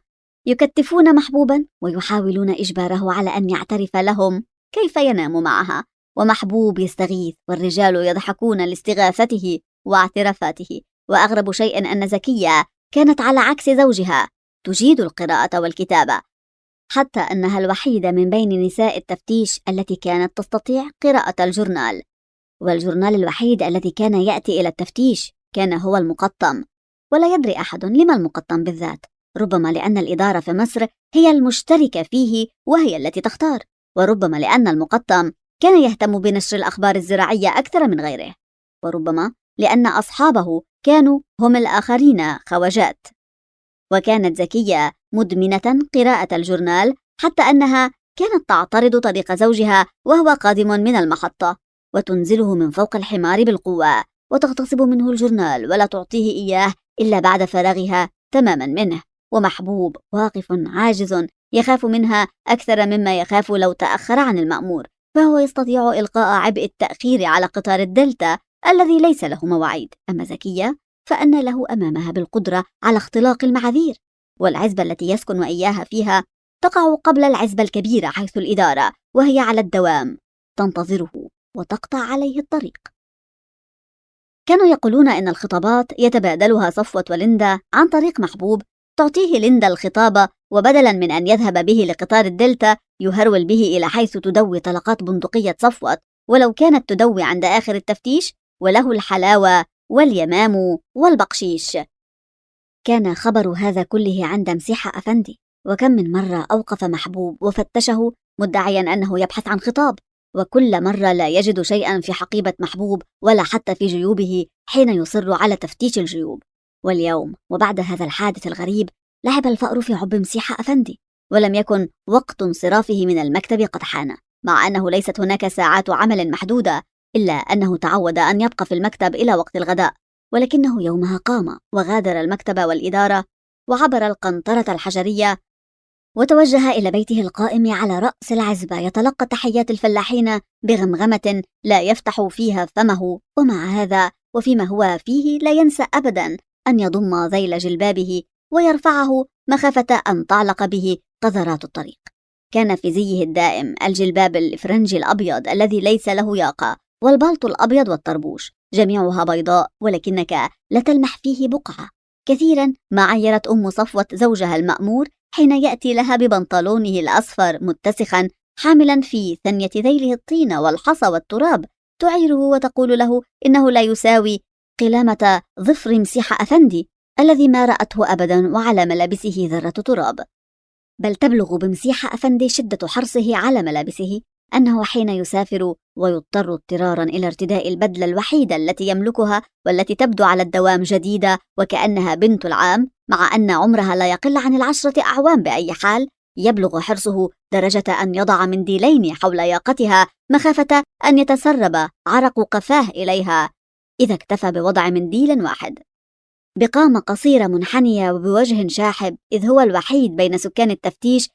يكتفون محبوبا ويحاولون إجباره على أن يعترف لهم كيف ينام معها، ومحبوب يستغيث والرجال يضحكون لاستغاثته واعترافاته. وأغرب شيء أن زكية كانت على عكس زوجها تجيد القراءة والكتابة، حتى أنها الوحيدة من بين نساء التفتيش التي كانت تستطيع قراءة الجورنال، والجورنال الوحيد الذي كان يأتي إلى التفتيش كان هو المقطم. ولا يدري أحد لما المقطم بالذات، ربما لأن الإدارة في مصر هي المشتركة فيه وهي التي تختار، وربما لأن المقطم كان يهتم بنشر الأخبار الزراعية أكثر من غيره، وربما لأن أصحابه كانوا هم الآخرين خواجات. وكانت زكية مدمنة قراءة الجورنال حتى أنها كانت تعترض طريق زوجها وهو قادم من المحطة وتنزله من فوق الحمار بالقوة وتغتصب منه الجورنال ولا تعطيه إياه إلا بعد فراغها تماما منه. ومحبوب واقف عاجز يخاف منها أكثر مما يخاف لو تأخر عن المأمور، فهو يستطيع إلقاء عبء التأخير على قطار الدلتا الذي ليس له مواعيد. أما زكية فأن له أمامها بالقدرة على اختلاق المعاذير، والعزبة التي يسكن إياها فيها تقع قبل العزبة الكبيرة حيث الإدارة، وهي على الدوام تنتظره وتقطع عليه الطريق. كانوا يقولون إن الخطابات يتبادلها صفوت وليندا عن طريق محبوب، تعطيه ليندا الخطابة وبدلا من أن يذهب به لقطار الدلتا يهرول به إلى حيث تدوي طلقات بندقية صفوت، ولو كانت تدوي عند آخر التفتيش، وله الحلاوة واليمام والبقشيش. كان خبر هذا كله عند مسيح أفندي، وكم من مرة أوقف محبوب وفتشه مدعيا أنه يبحث عن خطاب، وكل مرة لا يجد شيئا في حقيبة محبوب ولا حتى في جيوبه حين يصر على تفتيش الجيوب. واليوم وبعد هذا الحادث الغريب لعب الفأر في عب مسيح أفندي، ولم يكن وقت انصرافه من المكتب قد حان، مع أنه ليست هناك ساعات عمل محدودة، إلا أنه تعود أن يبقى في المكتب إلى وقت الغداء. ولكنه يومها قام وغادر المكتب والإدارة وعبر القنطرة الحجرية وتوجه إلى بيته القائم على رأس العزبة يتلقى تحيات الفلاحين بغمغمة لا يفتح فيها فمه، ومع هذا وفيما هو فيه لا ينسى أبدا أن يضم ذيل جلبابه ويرفعه مخافة أن تعلق به قذرات الطريق. كان في زيه الدائم الجلباب الفرنجي الأبيض الذي ليس له ياقة، والبلط الأبيض والطربوش جميعها بيضاء ولكنك لا تلمح فيه بقعة. كثيرا ما عيرت أم صفوت زوجها المأمور حين يأتي لها ببنطلونه الأصفر متسخا حاملا في ثنية ذيله الطين والحصى والتراب، تعيره وتقول له إنه لا يساوي قلامة ظفر مسيح أفندي، الذي ما رأته أبدا وعلى ملابسه ذرة تراب. بل تبلغ بمسيح أفندي شدة حرصه على ملابسه أنه حين يسافر ويضطر اضطرارا إلى ارتداء البدلة الوحيدة التي يملكها والتي تبدو على الدوام جديدة وكأنها بنت العام، مع أن عمرها لا يقل عن 10 أعوام بأي حال، يبلغ حرصه درجة أن يضع منديلين حول ياقتها مخافة أن يتسرب عرق قفاه إليها إذا اكتفى بوضع منديل واحد. بقامة قصيرة منحنية وبوجه شاحب، إذ هو الوحيد بين سكان التفتيش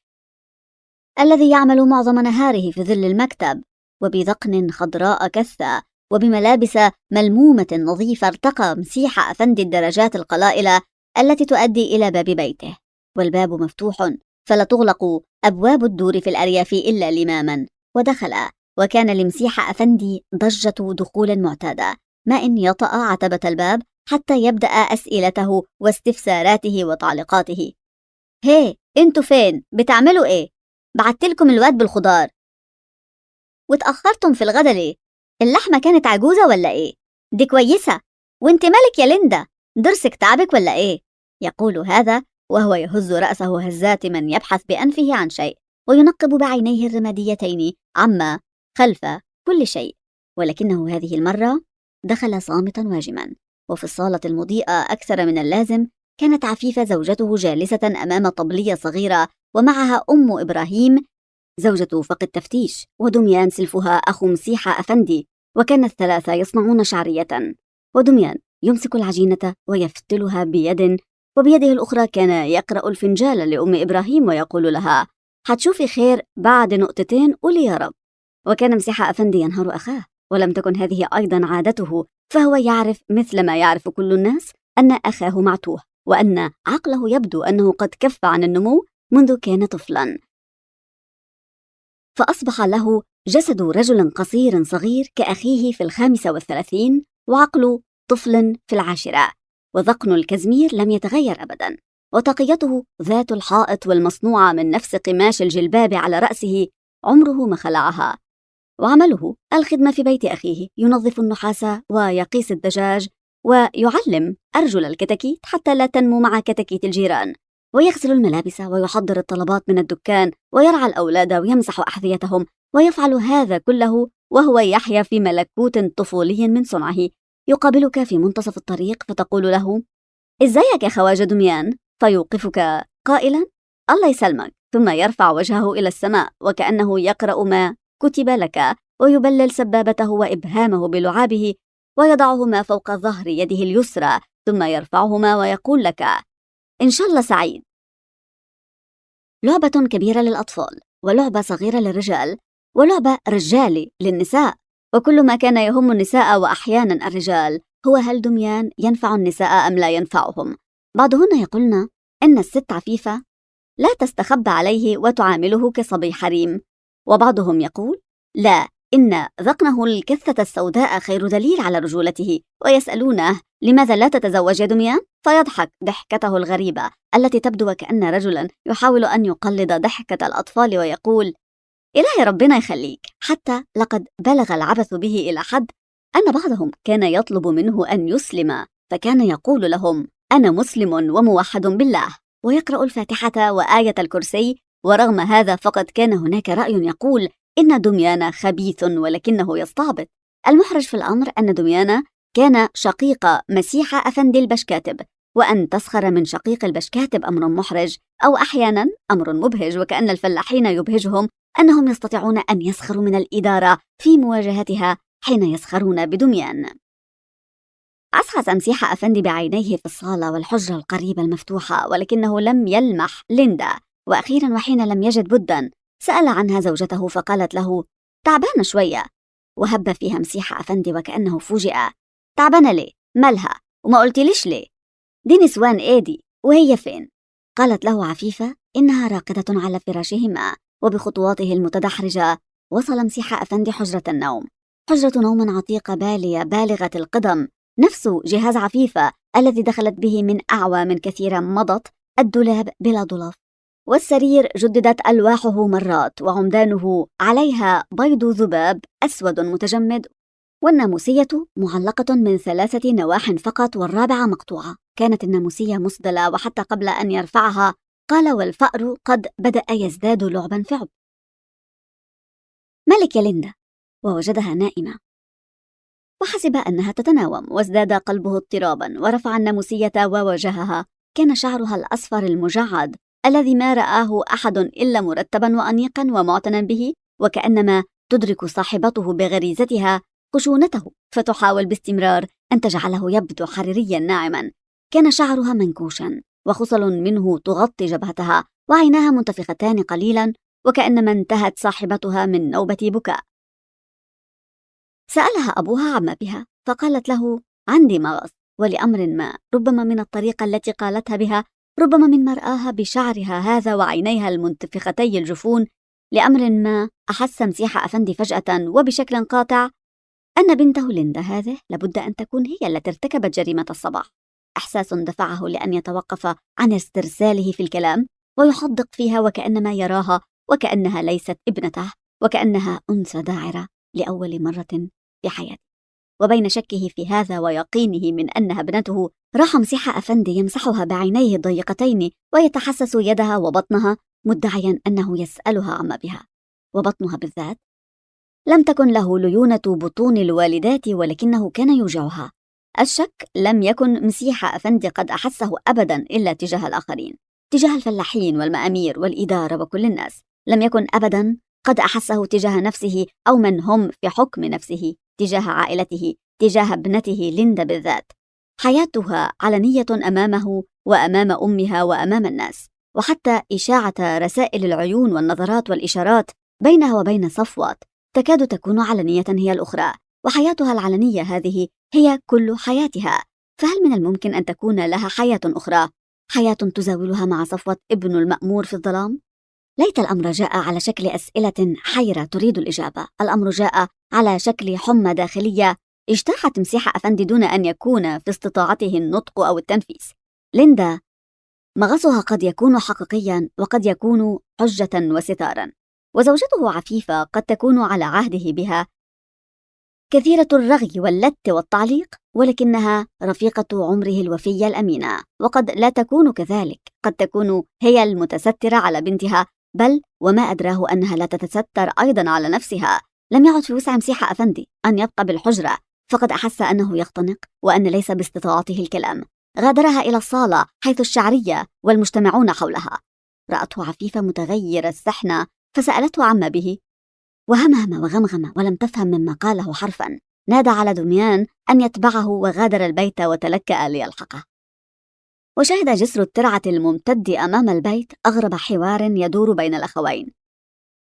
الذي يعمل معظم نهاره في ظل المكتب، وبذقن خضراء كثة وبملابس ملمومة نظيفة، ارتقى مسيح أفندي الدرجات القلائلة التي تؤدي إلى باب بيته، والباب مفتوح فلا تغلق أبواب الدور في الأرياف إلا لماما. ودخل، وكان لمسيح أفندي ضجة دخول معتادة، ما إن يطأ عتبة الباب حتى يبدأ أسئلته واستفساراته وتعليقاته. هي انتوا فين؟ بتعملوا ايه؟ بعتلكم الواد بالخضار واتأخرتم في الغدا ليه؟ اللحمة كانت عجوزة ولا ايه؟ دي كويسة. وانت مالك يا ليندا؟ ضرسك تعبك ولا ايه؟ يقول هذا وهو يهز رأسه هزات من يبحث بأنفه عن شيء وينقب بعينيه الرماديتين عما خلف كل شيء، ولكنه هذه المرة دخل صامتا واجما. وفي الصالة المضيئة أكثر من اللازم كانت عفيفة زوجته جالسة أمام طبلية صغيرة ومعها أم إبراهيم زوجة فقد التفتيش، ودميان سلفها أخو مسيح أفندي، وكان الثلاثة يصنعون شعرية، ودميان يمسك العجينة ويفتلها بيد، وبيده الأخرى كان يقرأ الفنجال لأم إبراهيم ويقول لها: حتشوفي خير بعد نقطتين قولي يا رب. وكان مسيح أفندي ينهر أخاه، ولم تكن هذه أيضا عادته، فهو يعرف مثل ما يعرف كل الناس أن أخاه معتوه، وأن عقله يبدو أنه قد كف عن النمو منذ كان طفلا، فأصبح له جسد رجل قصير صغير كأخيه في 35 وعقل طفل في 10، وذقن الكزمير لم يتغير أبدا، وطاقيته ذات الحائط والمصنوعة من نفس قماش الجلباب على رأسه عمره ما خلعها، وعمله الخدمة في بيت أخيه، ينظف النحاس ويقيس الدجاج ويعلم أرجل الكتاكيت حتى لا تنمو مع كتاكيت الجيران، ويغسل الملابس ويحضر الطلبات من الدكان ويرعى الأولاد ويمسح أحذيتهم، ويفعل هذا كله وهو يحيا في ملكوت طفولي من صنعه. يقابلك في منتصف الطريق فتقول له: إزيك يا خواجة دميان؟ فيوقفك قائلا: الله يسلمك، ثم يرفع وجهه إلى السماء وكأنه يقرأ ما كتب لك، ويبلل سبابته وإبهامه بلعابه ويضعهما فوق ظهر يده اليسرى، ثم يرفعهما ويقول لك: إن شاء الله سعيد. لعبة كبيرة للأطفال، ولعبة صغيرة للرجال، ولعبة رجالي للنساء، وكل ما كان يهم النساء وأحيانا الرجال هو هل دميان ينفع النساء أم لا ينفعهم. بعضهن يقولن إن الست عفيفة لا تستخب عليه وتعامله كصبي حريم، وبعضهم يقول لا، إن ذقنه الكثة السوداء خير دليل على رجولته، ويسألونه: لماذا لا تتزوج يا دميان؟ فيضحك ضحكته الغريبة التي تبدو وكأن رجلا يحاول أن يقلد ضحكة الأطفال ويقول: إلهي ربنا يخليك. حتى لقد بلغ العبث به إلى حد أن بعضهم كان يطلب منه أن يسلم، فكان يقول لهم: أنا مسلم وموحد بالله، ويقرأ الفاتحة وآية الكرسي. ورغم هذا فقد كان هناك رأي يقول إن دميان خبيث ولكنه يستعبط. المحرج في الأمر أن دميان كان شقيق مسيح أفندي البشكاتب، وأن تسخر من شقيق البشكاتب أمر محرج، أو أحيانا أمر مبهج، وكأن الفلاحين يبهجهم أنهم يستطيعون أن يسخروا من الإدارة في مواجهتها حين يسخرون بدميان. عسعس مسيح أفندي بعينيه في الصالة والحجرة القريبة المفتوحة، ولكنه لم يلمح ليندا، وأخيرا وحين لم يجد بدا سأل عنها زوجته فقالت له: تعبانة شوية. وهب فيها مسيح أفندي وكأنه فوجئ: تعبانة ليه؟ مالها؟ وما قلتليش ليه؟ دي نسوان إيدي، وهي فين؟ قالت له عفيفة: إنها راقدة على فراشهما. وبخطواته المتدحرجة وصل مسيح أفندي حجرة النوم، حجرة نوم عتيقة بالية بالغة القدم، نفس جهاز عفيفة الذي دخلت به من أعوام كثيرة مضت، الدولاب بلا ضلف، والسرير جددت ألواحه مرات، وعمدانه عليها بيض ذباب أسود متجمد، والناموسية معلقة من 3 نواح فقط والرابعة مقطوعة. كانت الناموسية مسدلة، وحتى قبل أن يرفعها قال: والفأر قد بدأ يزداد لعبا في عب. ملك ليندا ووجدها نائمة، وحسب أنها تتناوم، وازداد قلبه اضطرابا، ورفع الناموسية وواجهها. كان شعرها الأصفر المجعد الذي ما رآه أحد إلا مرتبا وأنيقا ومعتنى به، وكأنما تدرك صاحبته بغريزتها خشونته، فتحاول باستمرار أن تجعله يبدو حريريا ناعما. كان شعرها منكوشا، وخصل منه تغطي جبهتها، وعيناها منتفختان قليلا، وكأنما انتهت صاحبتها من نوبة بكاء. سألها أبوها عما بها، فقالت له: عندي مغص، ولأمر ما، ربما من الطريقة التي قالتها بها، ربما من مرآها بشعرها هذا وعينيها المنتفختي الجفون، لأمر ما أحس مسيح أفندي فجأة وبشكل قاطع أن بنته ليندا هذه لابد أن تكون هي التي ارتكبت جريمة الصباح. إحساس دفعه لأن يتوقف عن استرساله في الكلام ويحدق فيها، وكأنما يراها وكأنها ليست ابنته، وكأنها أنثى داعرة لأول مرة في حياته. وبين شكه في هذا ويقينه من أنها ابنته، راح مسيح أفندي يمسحها بعينيه الضيقتين ويتحسس يدها وبطنها، مدعيا أنه يسألها عما بها. وبطنها بالذات لم تكن له ليونة بطون الوالدات، ولكنه كان يوجعها. الشك لم يكن مسيح أفندي قد أحسه أبدا إلا تجاه الآخرين، تجاه الفلاحين والمأمير والإدارة وكل الناس. لم يكن أبدا قد أحسه تجاه نفسه أو من هم في حكم نفسه، تجاه عائلته، تجاه ابنته ليندا بالذات. حياتها علنية أمامه وأمام أمها وأمام الناس، وحتى إشاعة رسائل العيون والنظرات والإشارات بينها وبين صفوت تكاد تكون علنية هي الأخرى. وحياتها العلنية هذه هي كل حياتها، فهل من الممكن أن تكون لها حياة أخرى، حياة تزاولها مع صفوت ابن المأمور في الظلام؟ ليت الأمر جاء على شكل أسئلة حيرة تريد الإجابة. الأمر جاء على شكل حمى داخلية اجتاحت مسيح أفندي دون أن يكون في استطاعته النطق أو التنفيس. ليندا مغصها قد يكون حقيقيا وقد يكون حجة وستارا، وزوجته عفيفة قد تكون على عهده بها كثيرة الرغي واللت والتعليق، ولكنها رفيقة عمره الوفية الأمينة. وقد لا تكون كذلك، قد تكون هي المتسترة على بنتها، بل وما أدراه أنها لا تتستر أيضا على نفسها. لم يعد في وسع مسيح أفندي أن يبقى بالحجرة، فقد أحس أنه يختنق وأن ليس باستطاعته الكلام. غادرها إلى الصالة حيث الشعرية والمجتمعون حولها. رأته عفيفة متغير السحنة، فسألته عما به، وهمهم وغمغم ولم تفهم مما قاله حرفا. نادى على دميان أن يتبعه وغادر البيت وتلكأ ليلحقه. وشهد جسر الترعة الممتد أمام البيت أغرب حوار يدور بين الأخوين.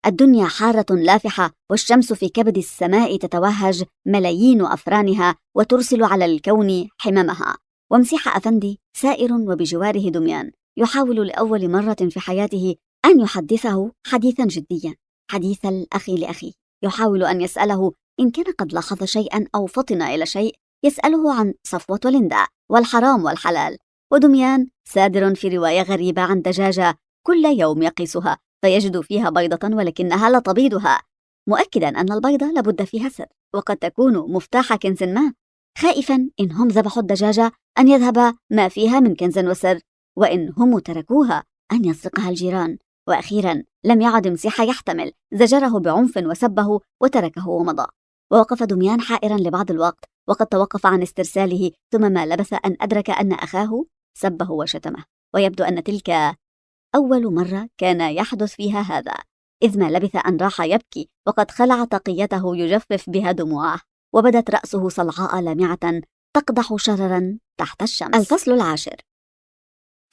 الدنيا حارة لافحة، والشمس في كبد السماء تتوهج ملايين أفرانها وترسل على الكون حممها، ومسيح أفندي سائر وبجواره دميان يحاول لأول مرة في حياته أن يحدثه حديثا جديا، حديث الأخ لأخيه. يحاول أن يسأله إن كان قد لاحظ شيئا أو فطن إلى شيء، يسأله عن صفوة وليندا والحرام والحلال. ودميان سادر في رواية غريبة عن دجاجة كل يوم يقيسها فيجد فيها بيضة ولكنها لا تبيضها، مؤكدا أن البيضة لابد فيها سر، وقد تكون مفتاح كنز ما، خائفا إن هم ذبحوا الدجاجة أن يذهب ما فيها من كنز وسر، وإن هم تركوها أن يسرقها الجيران. وأخيرا لم يعد مسيح يحتمل، زجره بعنف وسبه وتركه ومضى. ووقف دميان حائرا لبعض الوقت، وقد توقف عن استرساله، ثم ما لبث أن أدرك أن أخاه سبه وشتمه، ويبدو أن تلك أول مرة كان يحدث فيها هذا، إذ ما لبث أن راح يبكي وقد خلع تقيته يجفف بها دموعه، وبدت رأسه صلعاء لامعة تقدح شررا تحت الشمس. الفصل 10.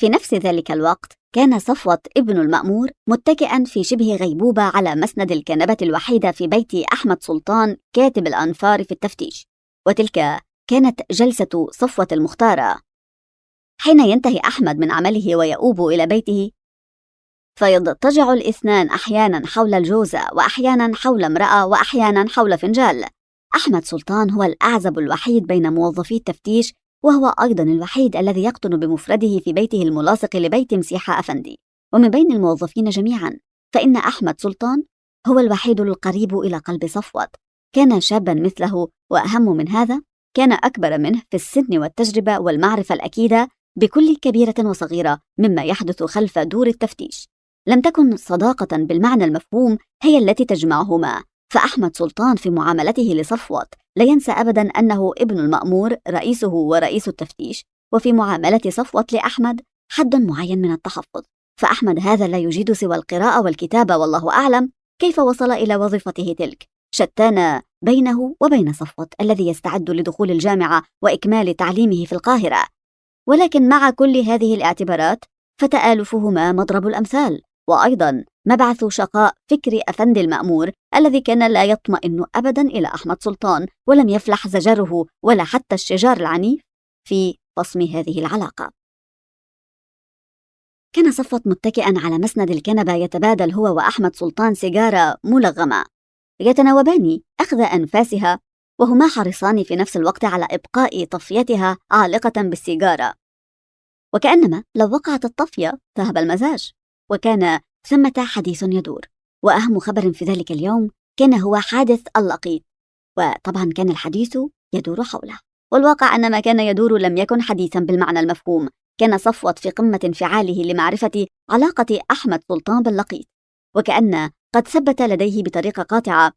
في نفس ذلك الوقت كان صفوت ابن المأمور متكئا في شبه غيبوبة على مسند الكنبة الوحيدة في بيت أحمد سلطان كاتب الأنفار في التفتيش، وتلك كانت جلسة صفوة المختارة. حين ينتهي أحمد من عمله ويؤوب إلى بيته، فيضطجع الاثنان أحيانا حول الجوزة، وأحيانا حول امرأة، وأحيانا حول فنجال. أحمد سلطان هو الأعزب الوحيد بين موظفي التفتيش، وهو أيضا الوحيد الذي يقطن بمفرده في بيته الملاصق لبيت مسيح أفندي. ومن بين الموظفين جميعا فإن أحمد سلطان هو الوحيد القريب إلى قلب صفوت، كان شابا مثله، وأهم من هذا كان أكبر منه في السن والتجربة والمعرفة الأكيدة بكل كبيرة وصغيرة مما يحدث خلف دور التفتيش. لم تكن صداقة بالمعنى المفهوم هي التي تجمعهما، فأحمد سلطان في معاملته لصفوت لا ينسى أبدا أنه ابن المأمور رئيسه ورئيس التفتيش، وفي معاملة صفوت لأحمد حد معين من التحفظ، فأحمد هذا لا يجيد سوى القراءة والكتابة، والله أعلم كيف وصل إلى وظيفته تلك. شتان بينه وبين صفوت الذي يستعد لدخول الجامعة وإكمال تعليمه في القاهرة. ولكن مع كل هذه الاعتبارات فتآلفهما مضرب الأمثال، وأيضا مبعث شقاء فكر أفندي المأمور الذي كان لا يطمئن أبدا إلى أحمد سلطان، ولم يفلح زجره ولا حتى الشجار العنيف في فصم هذه العلاقة. كان صفوت متكئا على مسند الكنبة يتبادل هو وأحمد سلطان سيجارة ملغمة، يتناوبان أخذ أنفاسها وهما حريصان في نفس الوقت على إبقاء طفيتها عالقة بالسيجارة، وكأنما لو وقعت الطفية ذهب المزاج. وكان ثمة حديث يدور، وأهم خبر في ذلك اليوم كان هو حادث اللقيط، وطبعا كان الحديث يدور حوله، والواقع أن ما كان يدور لم يكن حديثا بالمعنى المفهوم. كان صفوت في قمة انفعاله لمعرفة علاقة أحمد سلطان باللقيط، وكأن قد ثبت لديه بطريقة قاطعة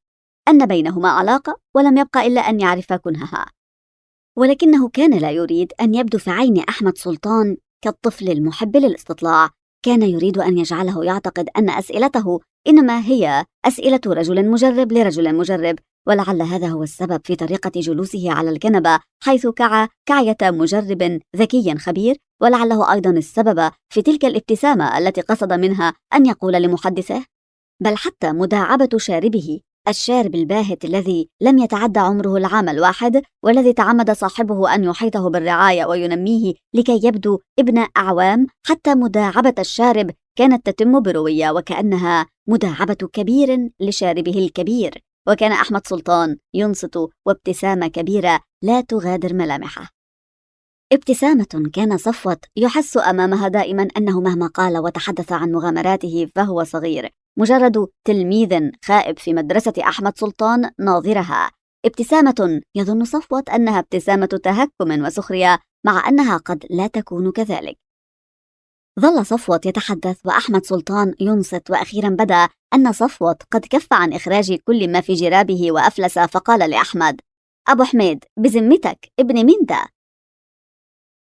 أن بينهما علاقة، ولم يبقى إلا أن يعرف كنهها. ولكنه كان لا يريد أن يبدو في عين أحمد سلطان كالطفل المحب للاستطلاع، كان يريد أن يجعله يعتقد أن أسئلته إنما هي أسئلة رجل مجرب لرجل مجرب، ولعل هذا هو السبب في طريقة جلوسه على الكنبة حيث كعية مجرب ذكي خبير، ولعله أيضا السبب في تلك الابتسامة التي قصد منها أن يقول لمحدثه، بل حتى مداعبة شاربه، الشارب الباهت الذي لم يتعدى عمره العام الواحد، والذي تعمد صاحبه أن يحيطه بالرعاية وينميه لكي يبدو ابن أعوام. حتى مداعبة الشارب كانت تتم بروية، وكأنها مداعبة كبير لشاربه الكبير، وكان أحمد سلطان ينصت وابتسامة كبيرة لا تغادر ملامحه. ابتسامة كان صفوت يحس أمامها دائما أنه مهما قال وتحدث عن مغامراته فهو صغير، مجرد تلميذ خائب في مدرسة أحمد سلطان ناظرها. ابتسامة يظن صفوت أنها ابتسامة تهكم وسخرية، مع أنها قد لا تكون كذلك. ظل صفوت يتحدث وأحمد سلطان ينصت، وأخيرا بدا أن صفوت قد كف عن إخراج كل ما في جرابه وأفلس، فقال لأحمد: أبو حميد بذمتك ابن مين ده؟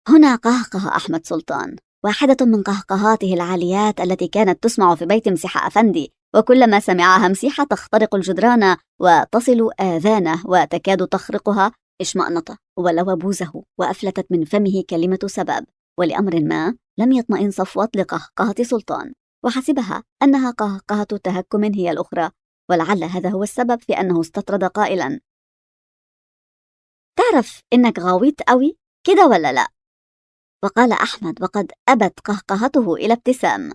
هنا قهقه أحمد سلطان، واحدة من قهقهاته العاليات التي كانت تسمع في بيت مسيحة أفندي، وكلما سمعها مسيحة تخترق الجدران وتصل آذانه وتكاد تخرقها، اشمأنط ولوى بوزه وأفلتت من فمه كلمة سبب، ولأمر ما لم يطمئن صفوت لقهقهة سلطان، وحسبها أنها قهقهة تهكم هي الأخرى، ولعل هذا هو السبب في أنه استطرد قائلا: تعرف إنك غاويت قوي كده ولا لا؟ وقال أحمد وقد أبت قهقهته إلى ابتسام: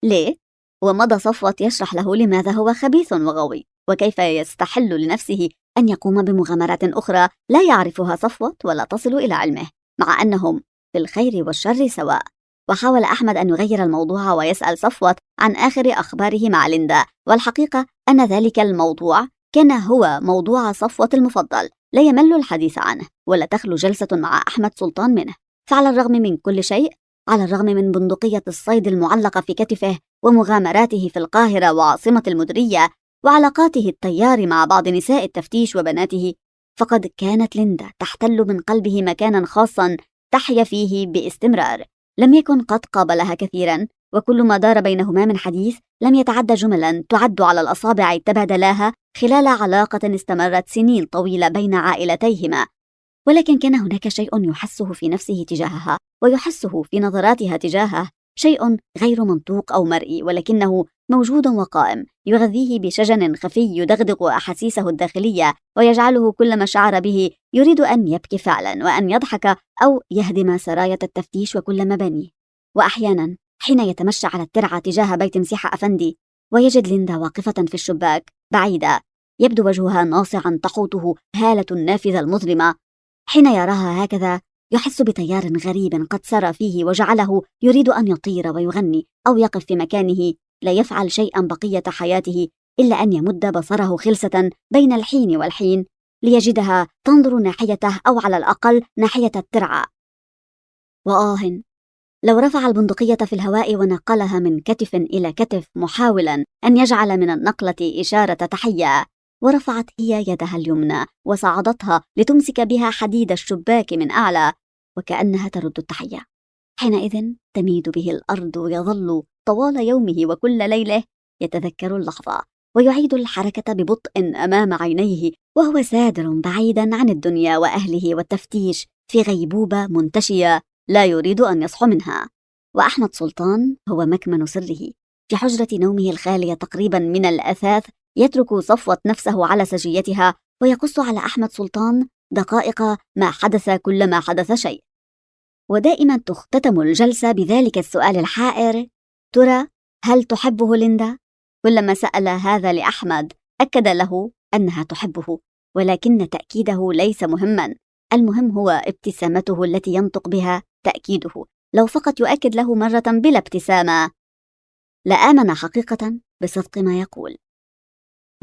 ليه؟ ومضى صفوت يشرح له لماذا هو خبيث وغوي، وكيف يستحل لنفسه أن يقوم بمغامرات أخرى لا يعرفها صفوت ولا تصل إلى علمه، مع أنهم في الخير والشر سواء. وحاول أحمد أن يغير الموضوع ويسأل صفوت عن آخر أخباره مع ليندا، والحقيقة أن ذلك الموضوع كان هو موضوع صفوت المفضل، لا يمل الحديث عنه ولا تخلو جلسة مع أحمد سلطان منه. فعلى الرغم من كل شيء، على الرغم من بندقية الصيد المعلقة في كتفه ومغامراته في القاهرة وعاصمة المديرية وعلاقاته الطيار مع بعض نساء التفتيش وبناته، فقد كانت ليندا تحتل من قلبه مكانا خاصا تحيا فيه باستمرار. لم يكن قد قابلها كثيرا، وكل ما دار بينهما من حديث لم يتعدى جملا تعد على الأصابع تبادلاها خلال علاقة استمرت سنين طويلة بين عائلتيهما. ولكن كان هناك شيء يحسه في نفسه تجاهها ويحسه في نظراتها تجاهه، شيء غير منطوق أو مرئي، ولكنه موجود وقائم يغذيه بشجن خفي يدغدغ أحاسيسه الداخلية، ويجعله كلما شعر به يريد أن يبكي فعلا وأن يضحك أو يهدم سراية التفتيش وكل مبانيه. وأحيانا حين يتمشى على الترعة تجاه بيت مسيحة أفندي ويجد ليندا واقفة في الشباك بعيدة، يبدو وجهها ناصعا تحوطه هالة النافذة المظلمة، حين يراها هكذا يحس بتيار غريب قد سرى فيه وجعله يريد أن يطير ويغني أو يقف في مكانه لا يفعل شيئا بقية حياته إلا أن يمد بصره خلسة بين الحين والحين ليجدها تنظر ناحيته أو على الأقل ناحية الترعة. وآه، لو رفع البندقية في الهواء ونقلها من كتف إلى كتف محاولا أن يجعل من النقلة إشارة تحية، ورفعت هي يدها اليمنى وصعدتها لتمسك بها حديد الشباك من أعلى وكأنها ترد التحية، حينئذ تميد به الأرض ويظل طوال يومه وكل ليلة يتذكر اللحظة ويعيد الحركة ببطء أمام عينيه وهو سادر بعيدا عن الدنيا وأهله والتفتيش في غيبوبة منتشية لا يريد أن يصحو منها. وأحمد سلطان هو مكمن سره في حجرة نومه الخالية تقريبا من الأثاث، يترك صفوة نفسه على سجيتها ويقص على أحمد سلطان دقائق ما حدث كلما حدث شيء. ودائما تختتم الجلسة بذلك السؤال الحائر: ترى هل تحبه ليندا؟ كلما سأل هذا لأحمد أكد له أنها تحبه، ولكن تأكيده ليس مهما، المهم هو ابتسامته التي ينطق بها تأكيده. لو فقط يؤكد له مرة بلا ابتسامة لآمن حقيقة بصدق ما يقول.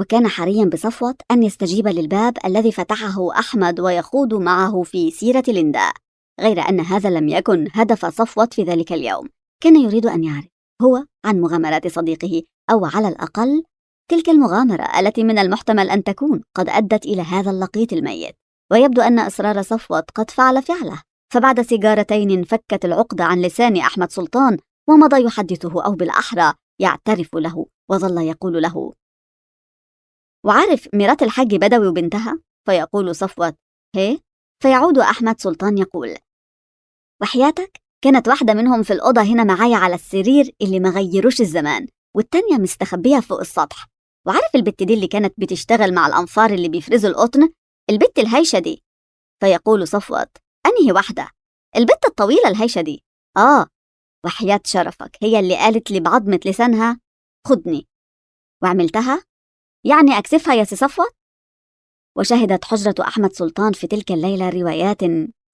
وكان حريا بصفوة أن يستجيب للباب الذي فتحه أحمد ويخوض معه في سيرة ليندا، غير أن هذا لم يكن هدف صفوة في ذلك اليوم. كان يريد أن يعرف هو عن مغامرات صديقه، أو على الأقل تلك المغامرة التي من المحتمل أن تكون قد أدت إلى هذا اللقيط الميت. ويبدو أن إصرار صفوة قد فعل فعله، فبعد سيجارتين انفكت العقدة عن لسان أحمد سلطان ومضى يحدثه، أو بالأحرى يعترف له، وظل يقول له: وعارف مرات الحاج بدوي وبنتها؟ فيقول صفوة: هي؟ فيعود أحمد سلطان يقول: وحياتك كانت واحدة منهم في الأوضة هنا معايا على السرير اللي ما غيروش الزمان، والتانية مستخبية فوق السطح. وعارف البت دي اللي كانت بتشتغل مع الأنفار اللي بيفرزوا القطن؟ البت الهيشة دي. فيقول صفوة: أنهي واحدة؟ البت الطويلة الهيشة دي. وحياة شرفك هي اللي قالت لي بعضمة لسانها خدني، وعملتها؟ يعني أكسفها يا سي صفوة؟ وشهدت حجرة أحمد سلطان في تلك الليلة روايات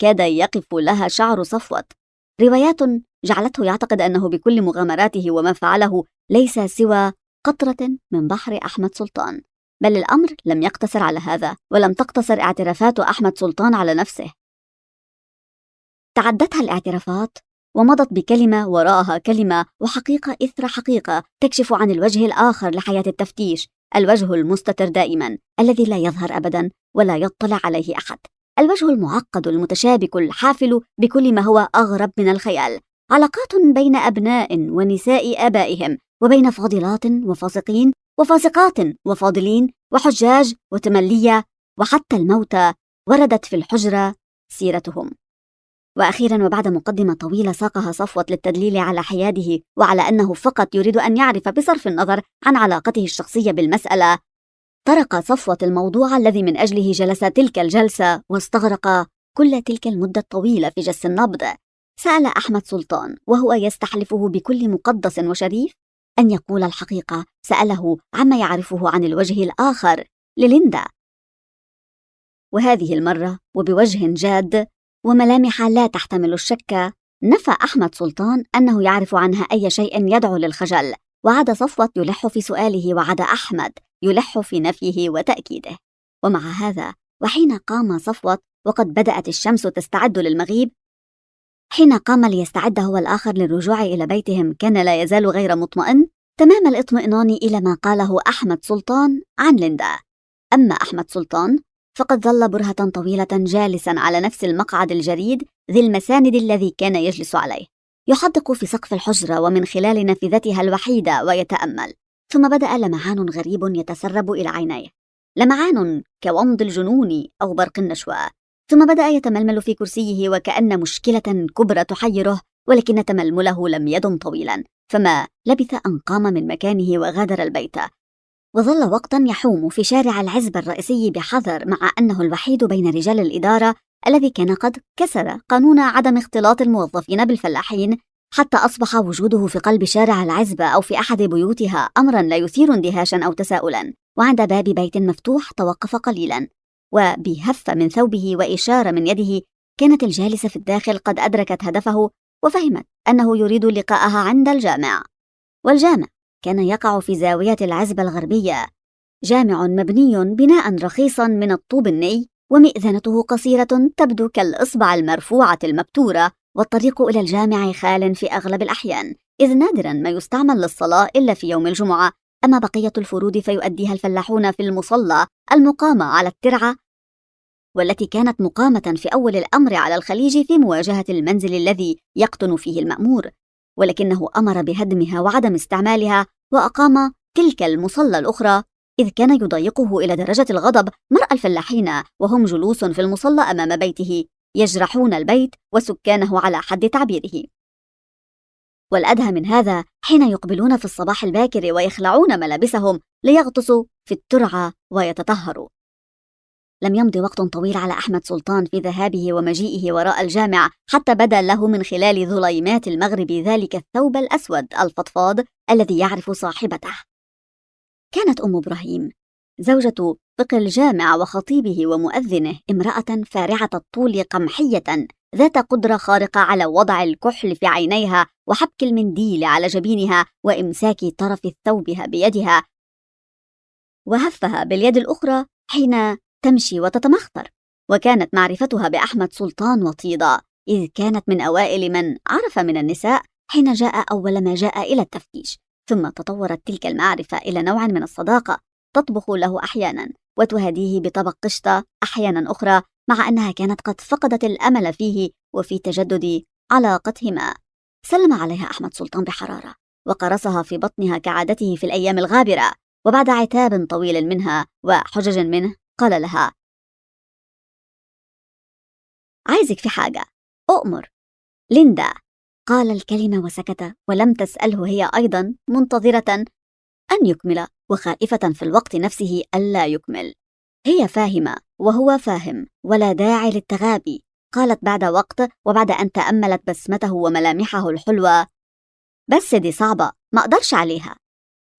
كاد يقف لها شعر صفوة، روايات جعلته يعتقد أنه بكل مغامراته وما فعله ليس سوى قطرة من بحر أحمد سلطان. بل الأمر لم يقتصر على هذا، ولم تقتصر اعترافات أحمد سلطان على نفسه، تعدتها الاعترافات ومضت بكلمة وراءها كلمة وحقيقة إثر حقيقة تكشف عن الوجه الآخر لحياة التفتيش، الوجه المستتر دائما الذي لا يظهر أبدا ولا يطلع عليه أحد، الوجه المعقد المتشابك الحافل بكل ما هو أغرب من الخيال، علاقات بين أبناء ونساء آبائهم، وبين فاضلات وفاسقين وفاسقات وفاضلين وحجاج وتملية، وحتى الموتى وردت في الحجرة سيرتهم. وأخيرا، وبعد مقدمة طويلة ساقها صفوة للتدليل على حياده وعلى أنه فقط يريد أن يعرف بصرف النظر عن علاقته الشخصية بالمسألة، طرق صفوة الموضوع الذي من أجله جلس تلك الجلسة واستغرق كل تلك المدة الطويلة في جس النبض. سأل أحمد سلطان وهو يستحلفه بكل مقدس وشريف أن يقول الحقيقة، سأله عما يعرفه عن الوجه الآخر لليندا، وهذه المرة وبوجه جاد وملامح لا تحتمل الشك نفى أحمد سلطان أنه يعرف عنها أي شيء يدعو للخجل، وعاد صفوة يلح في سؤاله، وعاد أحمد يلح في نفيه وتأكيده. ومع هذا، وحين قام صفوة وقد بدأت الشمس تستعد للمغيب، حين قام ليستعد هو الآخر للرجوع إلى بيتهم، كان لا يزال غير مطمئن تمام الاطمئنان إلى ما قاله أحمد سلطان عن ليندا. أما أحمد سلطان فقد ظل برهة طويلة جالسا على نفس المقعد الجريد ذي المساند الذي كان يجلس عليه، يحدق في سقف الحجرة ومن خلال نافذتها الوحيدة ويتأمل. ثم بدأ لمعان غريب يتسرب إلى عينيه، لمعان كومض الجنون أو برق النشوة. ثم بدأ يتململ في كرسيه وكأن مشكلة كبرى تحيره، ولكن تململه لم يدم طويلا، فما لبث أن قام من مكانه وغادر البيت، وظل وقتا يحوم في شارع العزبة الرئيسي بحذر، مع أنه الوحيد بين رجال الإدارة الذي كان قد كسر قانون عدم اختلاط الموظفين بالفلاحين، حتى أصبح وجوده في قلب شارع العزبة أو في أحد بيوتها أمرا لا يثير اندهاشا أو تساؤلا. وعند باب بيت مفتوح توقف قليلا، وبهف من ثوبه وإشارة من يده كانت الجالسة في الداخل قد أدركت هدفه، وفهمت أنه يريد لقاءها عند الجامع، والجامع كان يقع في زاوية العزبة الغربية، جامع مبني بناء رخيصا من الطوب الني، ومئذنته قصيرة تبدو كالإصبع المرفوعة المبتورة، والطريق إلى الجامع خال في أغلب الأحيان، إذ نادرا ما يستعمل للصلاة إلا في يوم الجمعة، أما بقية الفروض فيؤديها الفلاحون في المصلى المقامة على الترعة، والتي كانت مقامة في أول الأمر على الخليج في مواجهة المنزل الذي يقطن فيه المأمور، ولكنه أمر بهدمها وعدم استعمالها، وأقام تلك المصلى الأخرى، إذ كان يضايقه إلى درجة الغضب مرأى الفلاحين وهم جلوس في المصلى أمام بيته يجرحون البيت وسكانه على حد تعبيره. والأدهى من هذا حين يقبلون في الصباح الباكر ويخلعون ملابسهم ليغطسوا في الترعة ويتطهروا. لم يمض وقت طويل على أحمد سلطان في ذهابه ومجيئه وراء الجامع حتى بدا له من خلال ظليمات المغرب ذلك الثوب الأسود الفضفاض الذي يعرف صاحبته. كانت أم إبراهيم زوجة فقه الجامع وخطيبه ومؤذنه امرأة فارعة الطول قمحية ذات قدرة خارقة على وضع الكحل في عينيها وحبك المنديل على جبينها وإمساك طرف ثوبها بيدها وهفها باليد الأخرى حين تمشي وتتمخطر. وكانت معرفتها بأحمد سلطان وطيدة، إذ كانت من أوائل من عرف من النساء حين جاء أول ما جاء إلى التفتيش، ثم تطورت تلك المعرفة إلى نوع من الصداقة، تطبخ له أحيانا وتهديه بطبق قشطة أحيانا أخرى، مع أنها كانت قد فقدت الأمل فيه وفي تجدد علاقتهما. سلم عليها أحمد سلطان بحرارة وقرصها في بطنها كعادته في الأيام الغابرة، وبعد عتاب طويل منها وحجج منه قال لها: عايزك في حاجة، أؤمر. ليندا. قال الكلمة وسكت، ولم تسأله هي أيضا، منتظرة أن يكمل وخائفة في الوقت نفسه ألا يكمل. هي فاهمة وهو فاهم، ولا داعي للتغابي. قالت بعد وقت وبعد أن تأملت بسمته وملامحه الحلوة: بس دي صعبة، ما أقدرش عليها.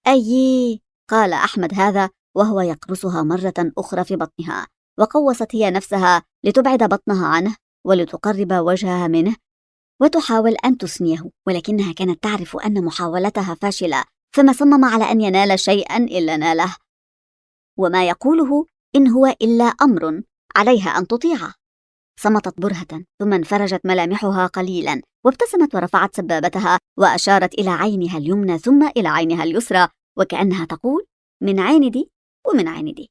أي، قال أحمد هذا وهو يقرصها مرة أخرى في بطنها، وقوصت هي نفسها لتبعد بطنها عنه ولتقرب وجهها منه وتحاول أن تسنيه، ولكنها كانت تعرف أن محاولتها فاشلة، فما صمم على أن ينال شيئا إلا ناله، وما يقوله إن هو إلا أمر عليها أن تطيعه. صمتت برهة، ثم انفرجت ملامحها قليلا وابتسمت ورفعت سبابتها وأشارت إلى عينها اليمنى ثم إلى عينها اليسرى، وكأنها تقول: من عين دي ومن عين دي.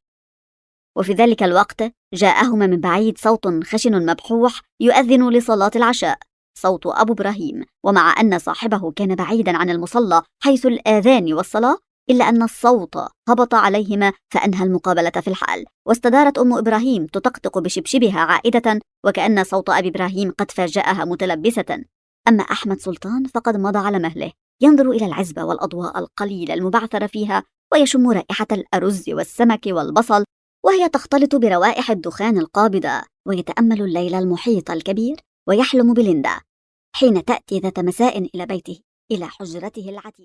وفي ذلك الوقت جاءهما من بعيد صوت خشن مبحوح يؤذن لصلاة العشاء، صوت أبو إبراهيم، ومع أن صاحبه كان بعيدا عن المصلى حيث الآذان والصلاة، إلا أن الصوت هبط عليهما فأنهى المقابلة في الحال. واستدارت أم إبراهيم تطقطق بشبشبها عائدة، وكأن صوت أبي إبراهيم قد فاجأها متلبسة. أما أحمد سلطان فقد مضى على مهله، ينظر إلى العزبة والأضواء القليلة المبعثرة فيها، ويشم رائحة الأرز والسمك والبصل وهي تختلط بروائح الدخان القابضة، ويتأمل الليل المحيط الكبير، ويحلم بليندا حين تأتي ذات مساء إلى بيته، إلى حجرته العتيقة.